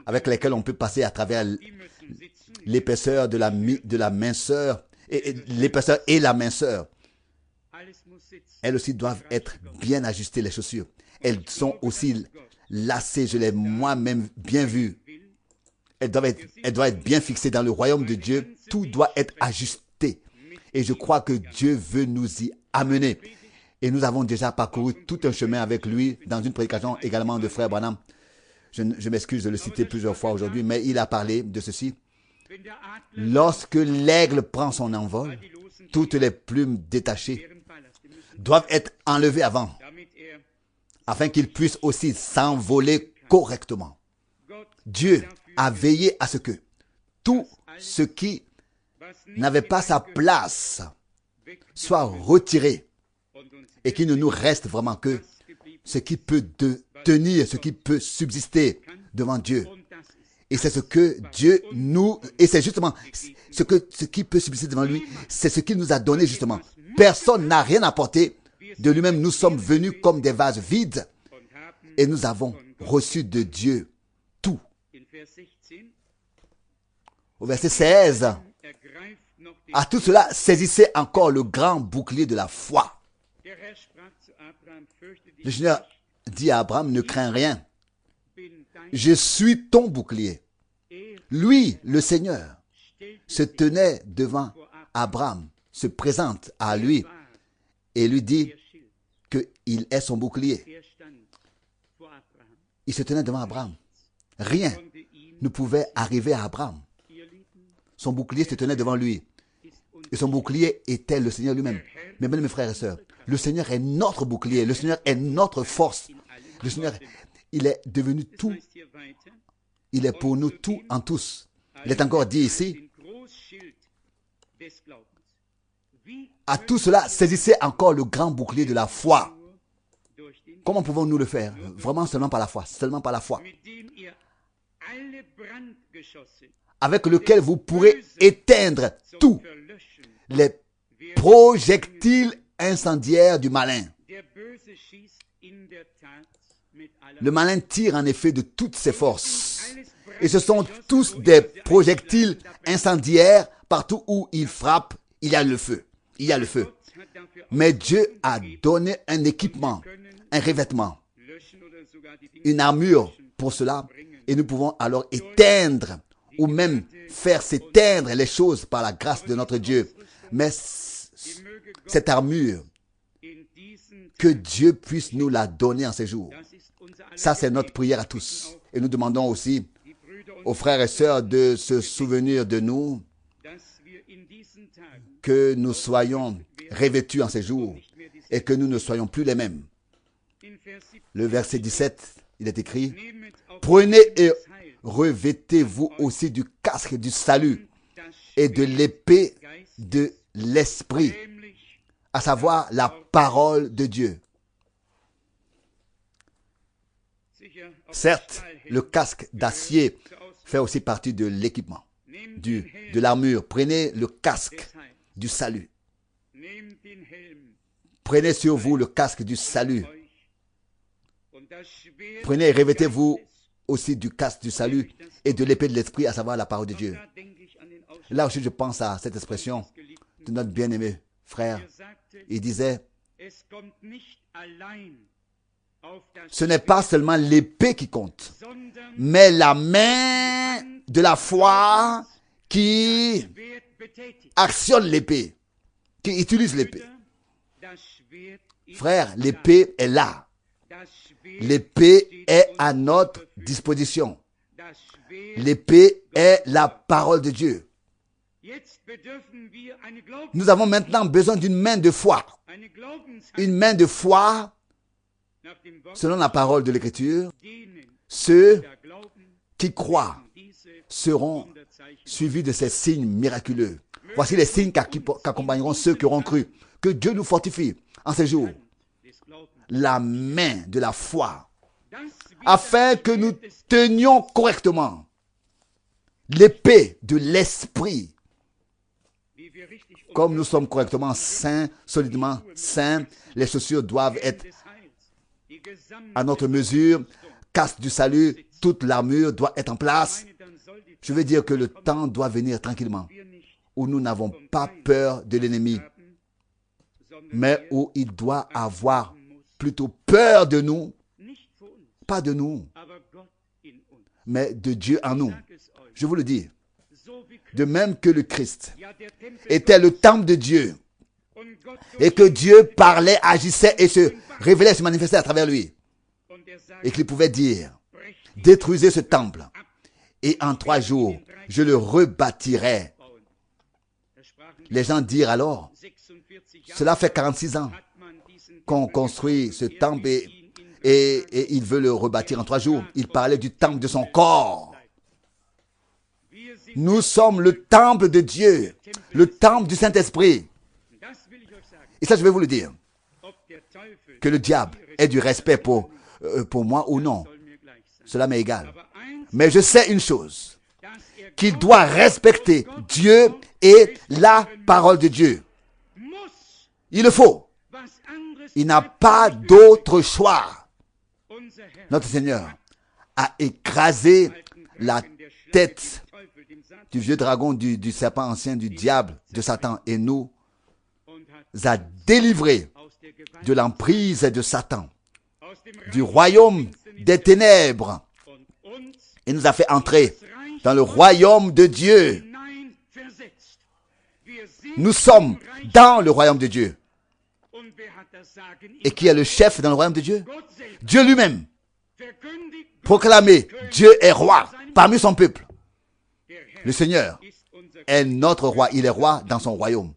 avec lesquelles on peut passer à travers l'épaisseur de la minceur, et l'épaisseur et la minceur. Elles aussi doivent être bien ajustées, les chaussures. Elles sont aussi lacées, je l'ai moi-même bien vu. Elles doivent être bien fixées dans le royaume de Dieu. Tout doit être ajusté. Et je crois que Dieu veut nous y amener. Et nous avons déjà parcouru tout un chemin avec lui dans une prédication également de frère Branham. Je m'excuse de le citer plusieurs fois aujourd'hui, mais il a parlé de ceci. Lorsque l'aigle prend son envol, toutes les plumes détachées doivent être enlevées avant, afin qu'il puisse aussi s'envoler correctement. Dieu a veillé à ce que tout ce qui n'avait pas sa place soit retiré et qu'il ne nous reste vraiment que ce qui peut tenir, ce qui peut subsister devant Dieu. Et c'est ce que Dieu et c'est justement ce qui peut subsister devant lui, c'est ce qu'il nous a donné justement. Personne n'a rien apporté de lui-même. Nous sommes venus comme des vases vides et nous avons reçu de Dieu tout. Au verset 16, à tout cela, saisissez encore le grand bouclier de la foi. Le Seigneur dit à Abraham, ne crains rien. Je suis ton bouclier. Lui, le Seigneur, se tenait devant Abraham, se présente à lui et lui dit qu'il est son bouclier. Il se tenait devant Abraham. Rien ne pouvait arriver à Abraham. Son bouclier se tenait devant lui. Et son bouclier était le Seigneur lui-même. Mais bien, mes frères et sœurs, le Seigneur est notre bouclier. Le Seigneur est notre force. Le Seigneur, il est devenu tout. Il est pour nous tout en tous. Il est encore dit ici, à tout cela, saisissez encore le grand bouclier de la foi. Comment pouvons-nous le faire? Vraiment seulement par la foi. Seulement par la foi. Avec lequel vous pourrez éteindre tous les projectiles incendiaires du malin. Le malin tire en effet de toutes ses forces. Et ce sont tous des projectiles incendiaires. Partout où il frappe, il y a le feu. Il y a le feu. Mais Dieu a donné un équipement, un revêtement, une armure pour cela. Et nous pouvons alors éteindre ou même faire s'éteindre les choses par la grâce de notre Dieu. Mais cette armure, que Dieu puisse nous la donner en ces jours. Ça, c'est notre prière à tous. Et nous demandons aussi aux frères et sœurs de se souvenir de nous, que nous soyons revêtus en ces jours et que nous ne soyons plus les mêmes. Le verset 17, il est écrit, « Prenez et revêtez-vous aussi du casque du salut et de l'épée de l'esprit, à savoir la parole de Dieu. » Certes, le casque d'acier fait aussi partie de l'équipement, de l'armure. Prenez le casque du salut. Prenez sur vous le casque du salut. Prenez et revêtez-vous aussi du casque du salut et de l'épée de l'esprit, à savoir la parole de Dieu. Là aussi, je pense à cette expression de notre bien-aimé frère. Il disait, ce n'est pas seulement l'épée qui compte, mais la main de la foi qui actionne l'épée, qui utilise l'épée. Frère, l'épée est là. L'épée est à notre disposition. L'épée est la parole de Dieu. Nous avons maintenant besoin d'une main de foi. Une main de foi, selon la parole de l'Écriture. Ceux qui croient seront suivis de ces signes miraculeux. Voici les signes qu'accompagneront ceux qui auront cru. Que Dieu nous fortifie en ces jours. La main de la foi, afin que nous tenions correctement l'épée de l'esprit. Comme nous sommes correctement saints, solidement saints, les chaussures doivent être à notre mesure, casque du salut, toute l'armure doit être en place. Je veux dire que le temps doit venir tranquillement, où nous n'avons pas peur de l'ennemi, mais où il doit avoir plutôt peur de nous, pas de nous, mais de Dieu en nous. Je vous le dis, de même que le Christ était le temple de Dieu et que Dieu parlait, agissait et se révélait, se manifestait à travers lui, et qu'il pouvait dire, détruisez ce temple et en 3 jours, je le rebâtirai. Les gens dirent alors, cela fait 46 ans qu'on construit ce temple et il veut le rebâtir en 3 jours. Il parlait du temple de son corps. Nous sommes le temple de Dieu, le temple du Saint-Esprit. Et ça, je vais vous le dire. Que le diable ait du respect pour moi ou non, cela m'est égal. Mais je sais une chose, qu'il doit respecter Dieu et la parole de Dieu. Il le faut. Il n'a pas d'autre choix. Notre Seigneur a écrasé la tête du vieux dragon, du serpent ancien, du diable, de Satan, et nous a délivrés de l'emprise de Satan, du royaume des ténèbres, et nous a fait entrer dans le royaume de Dieu. Nous sommes dans le royaume de Dieu. Et qui est le chef dans le royaume de Dieu? Dieu lui-même. Proclamez, Dieu est roi parmi son peuple. Le Seigneur est notre roi. Il est roi dans son royaume.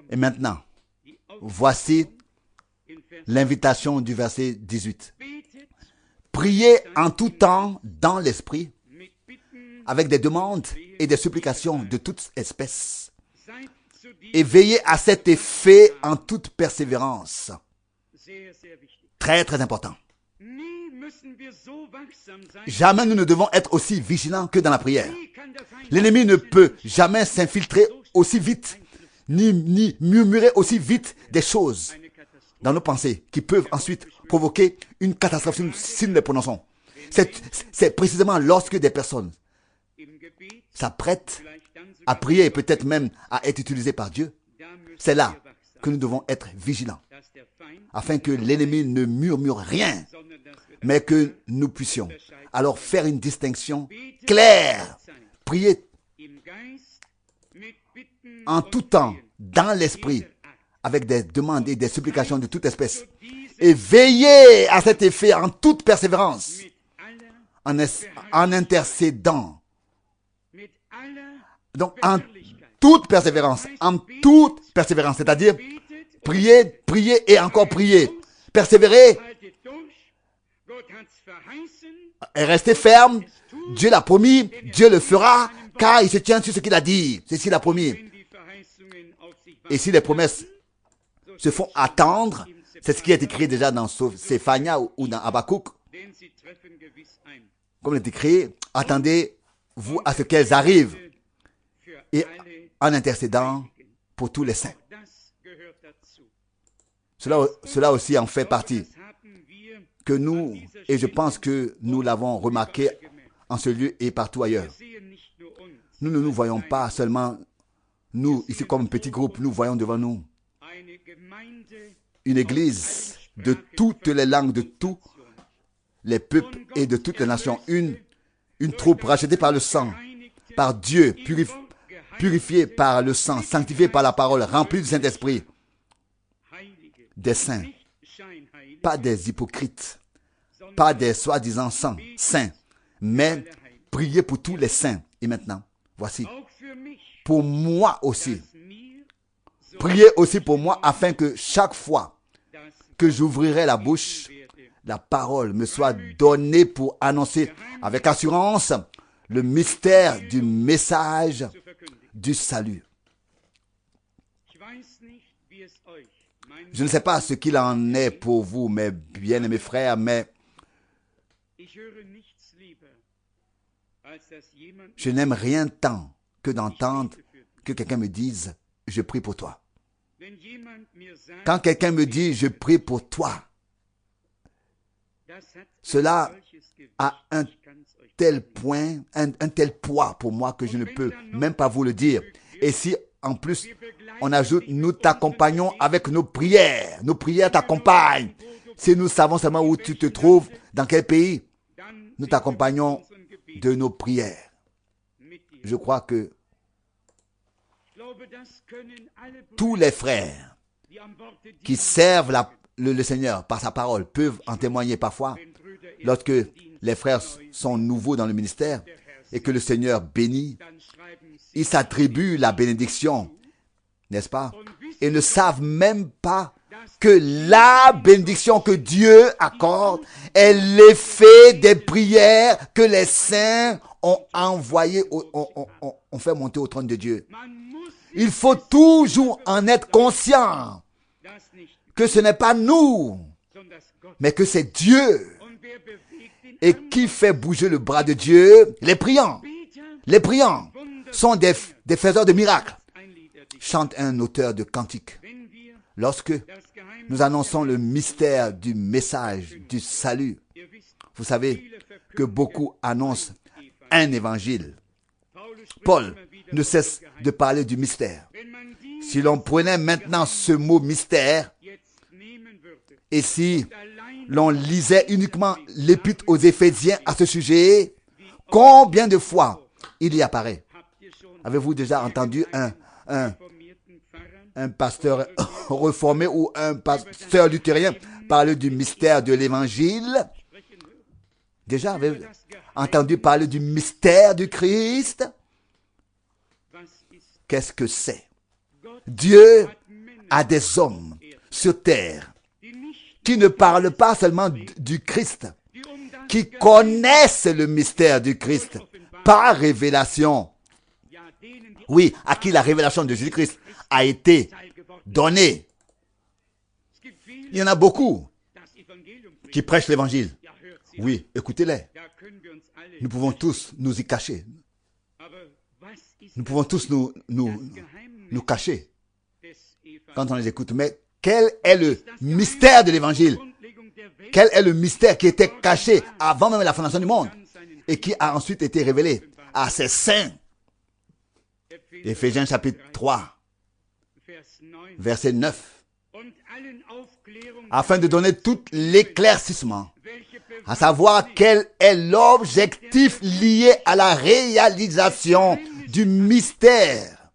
Et maintenant, voici l'invitation du verset 18. Priez en tout temps dans l'esprit, avec des demandes et des supplications de toute espèce. Et veillez à cet effet en toute persévérance. Très, très important. Jamais nous ne devons être aussi vigilants que dans la prière. L'ennemi ne peut jamais s'infiltrer aussi vite, ni murmurer aussi vite des choses dans nos pensées qui peuvent ensuite provoquer une catastrophe si nous les prononçons. C'est précisément lorsque des personnes s'apprêtent à prier et peut-être même à être utilisées par Dieu. C'est là que nous devons être vigilants, afin que l'ennemi ne murmure rien, mais que nous puissions alors faire une distinction claire. Prier en tout temps, dans l'esprit, avec des demandes et des supplications de toute espèce. Et veiller à cet effet en toute persévérance, en intercédant. Donc, en toute persévérance, c'est-à-dire prier et encore prier. Persévérer et rester ferme. Dieu l'a promis, Dieu le fera, car il se tient sur ce qu'il a dit. C'est ce qu'il a promis. Et si les promesses se font attendre, c'est ce qui est écrit déjà dans Séphania ou dans Habakkuk. Comme il est écrit, attendez-vous à ce qu'elles arrivent et en intercédant pour tous les saints. Cela aussi en fait partie. Que nous, et je pense que nous l'avons remarqué en ce lieu et partout ailleurs. Nous ne nous voyons pas seulement, nous, ici comme un petit groupe, nous voyons devant nous une église de toutes les langues, de tous les peuples et de toutes les nations. Une troupe rachetée par le sang, par Dieu, purifiée par le sang, sanctifiée par la parole, remplie du Saint-Esprit. Des saints, pas des hypocrites, pas des soi-disant saints, mais priez pour tous les saints. Et maintenant, voici, pour moi aussi, priez aussi pour moi afin que chaque fois que j'ouvrirai la bouche, la parole me soit donnée pour annoncer avec assurance le mystère du message du salut. Je ne sais pas ce qu'il en est pour vous, mes bien-aimés frères, mais je n'aime rien tant que d'entendre que quelqu'un me dise « Je prie pour toi ». Quand quelqu'un me dit « Je prie pour toi », cela a un tel point, un tel poids pour moi que je ne peux même pas vous le dire. Et si en plus on ajoute « Nous t'accompagnons avec nos prières t'accompagnent ». Si nous savons seulement où tu te trouves, dans quel pays, nous t'accompagnons de nos prières. Je crois que tous les frères qui servent le Seigneur par sa parole peuvent en témoigner parfois lorsque les frères sont nouveaux dans le ministère et que le Seigneur bénit. Ils s'attribuent la bénédiction, n'est-ce pas? Et ne savent même pas que la bénédiction que Dieu accorde est l'effet des prières que les saints ont envoyées, ont fait monter au trône de Dieu. Il faut toujours en être conscient que ce n'est pas nous, mais que c'est Dieu. Et qui fait bouger le bras de Dieu? Les priants. Les priants sont des faiseurs de miracles, chante un auteur de cantiques. Lorsque nous annonçons le mystère du message du salut, vous savez que beaucoup annoncent un évangile. Paul ne cesse de parler du mystère. Si l'on prenait maintenant ce mot mystère, et si l'on lisait uniquement l'épître aux Éphésiens à ce sujet, combien de fois il y apparaît? Avez-vous déjà entendu un pasteur réformé ou un pasteur luthérien parler du mystère de l'évangile? Déjà, avez-vous entendu parler du mystère du Christ? Qu'est-ce que c'est? Dieu a des hommes sur terre qui ne parlent pas seulement du Christ, qui connaissent le mystère du Christ par révélation. Oui, à qui la révélation de Jésus-Christ a été donnée. Il y en a beaucoup qui prêchent l'évangile. Oui, écoutez-les. Nous pouvons tous nous y cacher. Nous pouvons tous nous cacher quand on les écoute. Mais quel est le mystère de l'évangile? Quel est le mystère qui était caché avant même la fondation du monde et qui a ensuite été révélé à ses saints? Éphésiens chapitre 3, verset 9. Afin de donner tout l'éclaircissement, à savoir quel est l'objectif lié à la réalisation du mystère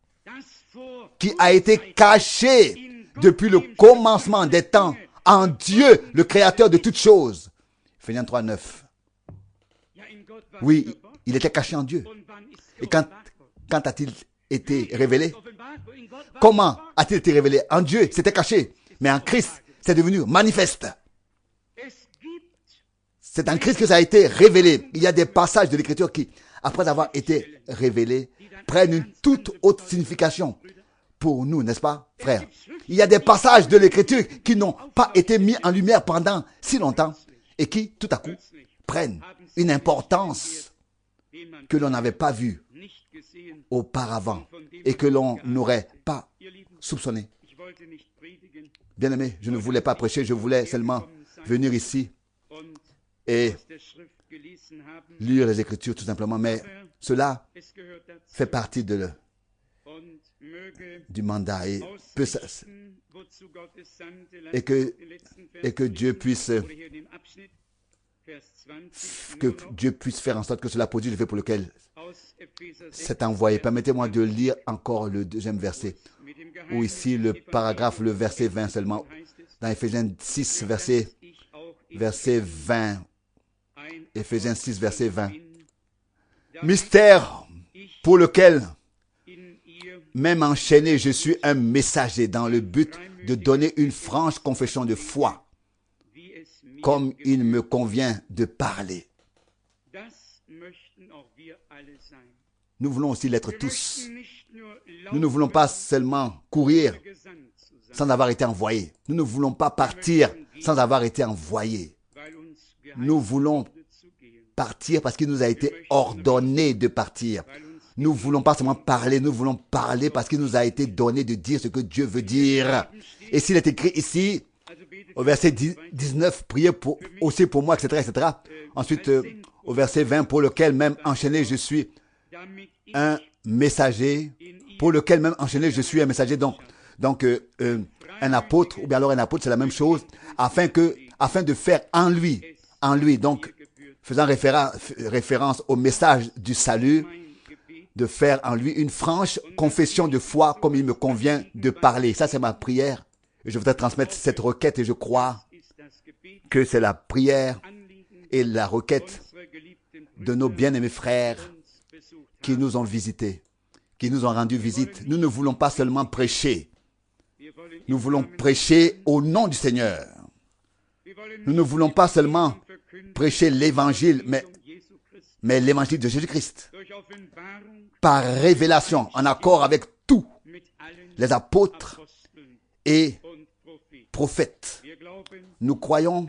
qui a été caché depuis le commencement des temps en Dieu, le créateur de toutes choses. Éphésiens 3, 9. Oui, il était caché en Dieu. Et quand a-t-il été révélé? Comment a-t-il été révélé? En Dieu, c'était caché. Mais en Christ, c'est devenu manifeste. C'est en Christ que ça a été révélé. Il y a des passages de l'Écriture qui, après avoir été révélés, prennent une toute autre signification pour nous, n'est-ce pas, frères? Il y a des passages de l'Écriture qui n'ont pas été mis en lumière pendant si longtemps et qui, tout à coup, prennent une importance que l'on n'avait pas vue auparavant et que l'on n'aurait pas soupçonné. Bien-aimés, je ne voulais pas prêcher, je voulais seulement venir ici et lire les Écritures tout simplement, mais cela fait partie du mandat et que Dieu puisse faire en sorte que cela produise l'effet pour lequel c'est envoyé. Permettez-moi de lire encore le deuxième verset, ou ici le paragraphe, le verset 20 seulement, dans Éphésiens 6, verset 20. Éphésiens 6, verset 20. Mystère pour lequel, même enchaîné, je suis un messager dans le but de donner une franche confession de foi, comme il me convient de parler. Nous voulons aussi l'être tous. Nous ne voulons pas seulement courir sans avoir été envoyés. Nous ne voulons pas partir sans avoir été envoyés. Nous voulons partir parce qu'il nous a été ordonné de partir. Nous ne voulons pas seulement parler, nous voulons parler parce qu'il nous a été donné de dire ce que Dieu veut dire. Et s'il est écrit ici, au verset 19, priez aussi pour moi, etc., etc. Ensuite, au verset 20, pour lequel même enchaîné, je suis un messager. Pour lequel même enchaîné, je suis un messager. Donc un apôtre, ou bien alors un apôtre, c'est la même chose, afin de faire en lui, donc faisant référence au message du salut, de faire en lui une franche confession de foi comme il me convient de parler. Ça, c'est ma prière. Et je voudrais transmettre cette requête et je crois que c'est la prière et la requête de nos bien-aimés frères qui nous ont visités, qui nous ont rendu visite. Nous ne voulons pas seulement prêcher. Nous voulons prêcher au nom du Seigneur. Nous ne voulons pas seulement prêcher l'évangile, mais l'évangile de Jésus-Christ. Par révélation, en accord avec tous les apôtres et prophètes. Nous croyons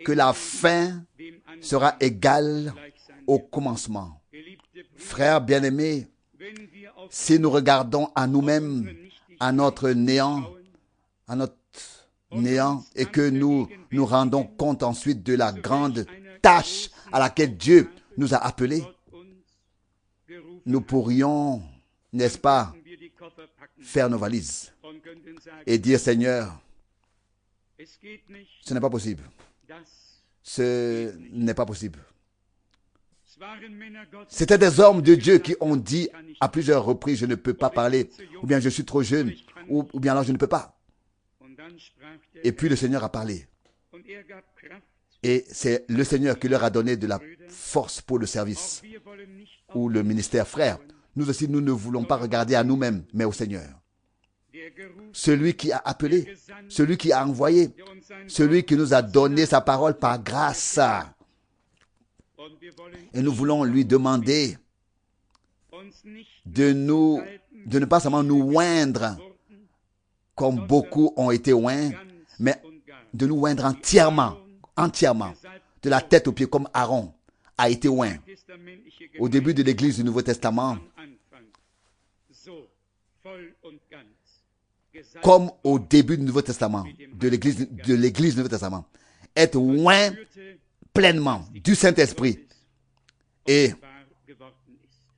que la fin sera égale au commencement. Frères bien-aimés, si nous regardons à nous-mêmes, à notre néant, et que nous nous rendons compte ensuite de la grande tâche à laquelle Dieu nous a appelés, nous pourrions, n'est-ce pas, faire nos valises et dire, Seigneur, ce n'est pas possible. Ce n'est pas possible. C'était des hommes de Dieu qui ont dit à plusieurs reprises, je ne peux pas parler, ou bien je suis trop jeune, ou bien alors je ne peux pas. Et puis le Seigneur a parlé. Et c'est le Seigneur qui leur a donné de la force pour le service ou le ministère. Frère, nous aussi, nous ne voulons pas regarder à nous-mêmes, mais au Seigneur. Celui qui a appelé, celui qui a envoyé, celui qui nous a donné sa parole par grâce. Et nous voulons lui demander de ne pas seulement nous oindre comme beaucoup ont été oints, mais de nous oindre entièrement, de la tête aux pieds, comme Aaron a été oint. Au début de l'Église du Nouveau Testament, comme au début du Nouveau Testament, de l'Église du Nouveau Testament, être oint pleinement du Saint-Esprit. Et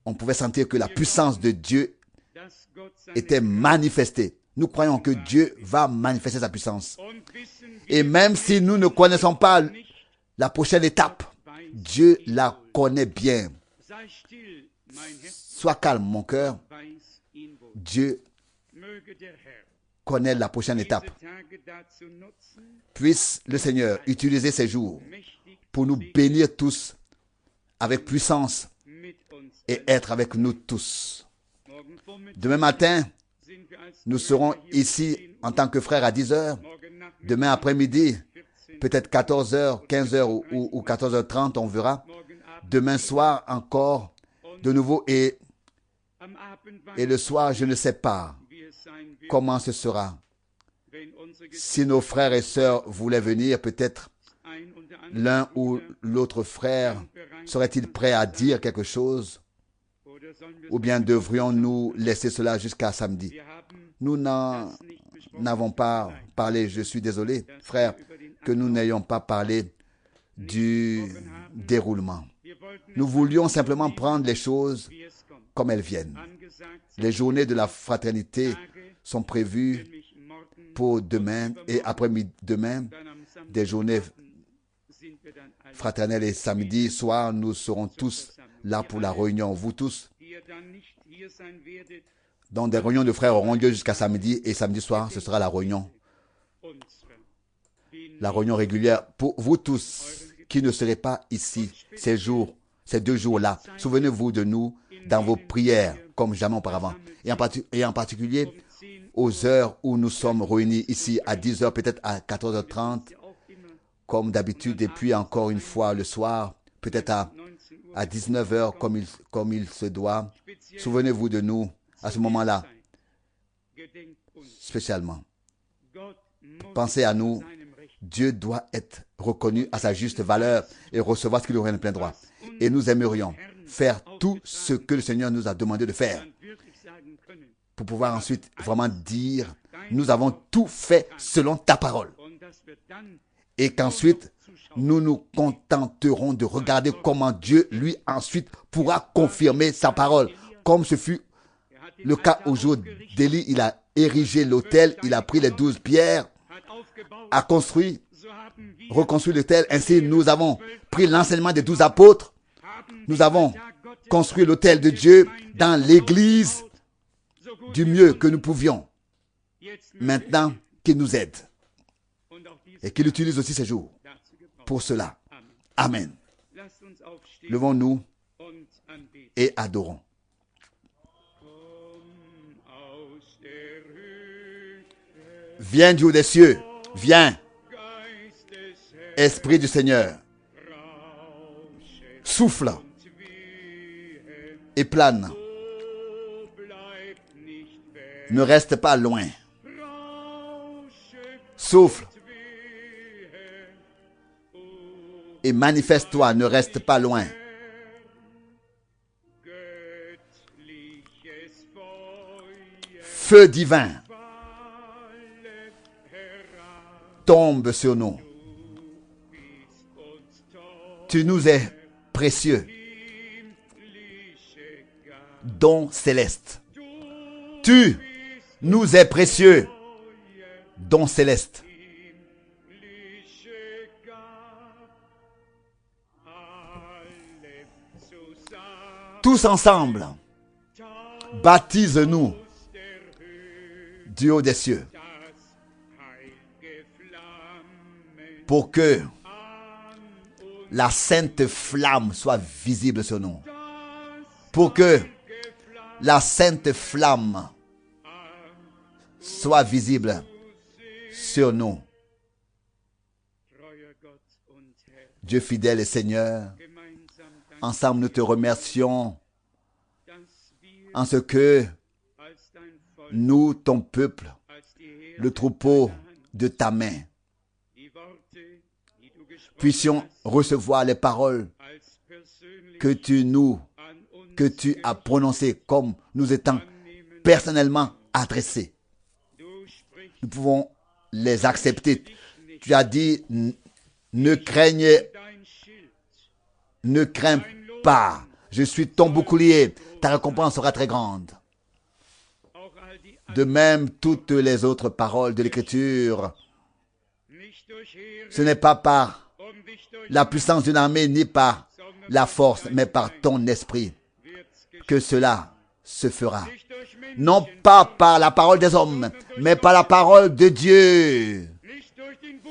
on pouvait sentir que la puissance de Dieu était manifestée. Nous croyons que Dieu va manifester sa puissance. Et même si nous ne connaissons pas la prochaine étape, Dieu la connaît bien. Sois calme, mon cœur. Dieu connaît la prochaine étape. Puisse le Seigneur utiliser ces jours pour nous bénir tous avec puissance et être avec nous tous. Demain matin, nous serons ici en tant que frères à 10 heures. Demain après-midi, peut-être 14h, 15h ou 14h30, on verra. Demain soir encore, de nouveau. Et le soir, je ne sais pas comment ce sera. Si nos frères et sœurs voulaient venir, peut-être l'un ou l'autre frère serait-il prêt à dire quelque chose? Ou bien devrions-nous laisser cela jusqu'à samedi? Nous n'avons pas parlé, je suis désolé, frère, que nous n'ayons pas parlé du déroulement. Nous voulions simplement prendre les choses comme elles viennent. Les journées de la fraternité sont prévues pour demain et après-demain, des journées fraternelles, et samedi soir, nous serons tous là pour la réunion. Vous tous, dans des réunions de frères auront lieu jusqu'à samedi, et samedi soir, ce sera la réunion régulière. Pour vous tous qui ne serez pas ici ces 2 jours-là, souvenez-vous de nous dans vos prières comme jamais auparavant. Et en particulier aux heures où nous sommes réunis ici à 10 heures, peut-être à 14h30, comme d'habitude, et puis encore une fois le soir, peut-être à 19 heures comme il se doit. Souvenez-vous de nous à ce moment-là, spécialement. Pensez à nous. Dieu doit être reconnu à sa juste valeur et recevoir ce qu'il aurait de plein droit. Et nous aimerions faire tout ce que le Seigneur nous a demandé de faire pour pouvoir ensuite vraiment dire, nous avons tout fait selon ta parole. Et qu'ensuite, nous nous contenterons de regarder comment Dieu, lui, ensuite pourra confirmer sa parole. Comme ce fut le cas au jour d'Élie, il a érigé l'autel, il a pris les 12 pierres, a reconstruit l'autel. Ainsi, nous avons pris l'enseignement des 12 apôtres. Nous avons construit l'autel de Dieu dans l'église du mieux que nous pouvions. Maintenant, qu'il nous aide et qu'il utilise aussi ces jours pour cela. Amen. Levons-nous et adorons. Viens du haut des cieux, viens, Esprit du Seigneur, souffle et plane. Ne reste pas loin. Souffle et manifeste-toi, ne reste pas loin. Feu divin tombe sur nous. Tu nous es précieux. Don céleste. Tu nous es précieux. Don céleste. Tous ensemble, baptise-nous du haut des cieux pour que la sainte flamme soit visible sur nous. Pour que la sainte flamme soit visible sur nous. Dieu fidèle et Seigneur, ensemble nous te remercions en ce que nous, ton peuple, le troupeau de ta main, puissions recevoir les paroles que tu as prononcées comme nous étant personnellement adressées. Nous pouvons les accepter. Tu as dit, ne crains pas. Je suis ton bouclier. Ta récompense sera très grande. De même, toutes les autres paroles de l'Écriture, ce n'est pas par la puissance d'une armée, ni par la force, mais par ton esprit que cela se fera. Non pas par la parole des hommes, mais par la parole de Dieu.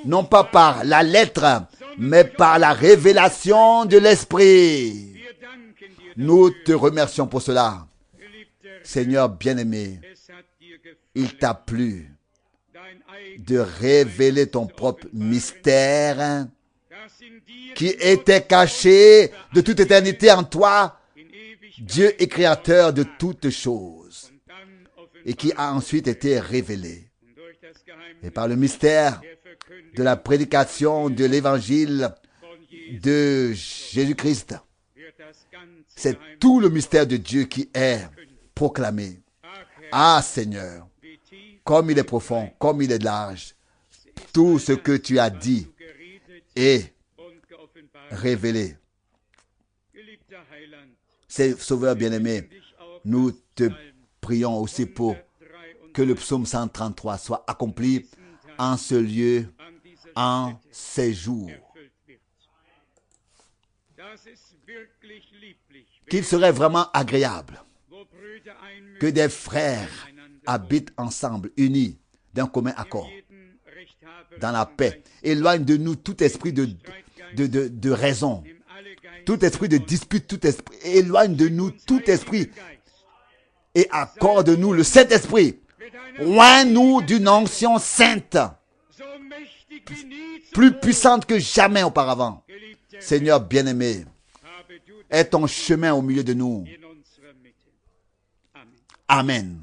Non pas par la lettre, mais par la révélation de l'esprit. Nous te remercions pour cela. Seigneur bien-aimé, il t'a plu de révéler ton propre mystère qui était caché de toute éternité en toi, Dieu est créateur de toutes choses, et qui a ensuite été révélé. Et par le mystère de la prédication de l'évangile, de Jésus-Christ, c'est tout le mystère de Dieu qui est proclamé. Ah Seigneur, comme il est profond, comme il est large, tout ce que tu as dit est révélé. C'est Sauveur bien-aimé, nous te prions aussi pour que le psaume 133 soit accompli en ce lieu, en ces jours. Qu'il serait vraiment agréable que des frères habitent ensemble, unis d'un commun accord, dans la paix. Éloigne de nous tout esprit de raison, tout esprit de dispute, tout esprit. Éloigne de nous tout esprit et accorde-nous le Saint-Esprit. Oins-nous d'une onction sainte, plus puissante que jamais auparavant. Seigneur bien-aimé, aie ton chemin au milieu de nous. Amen.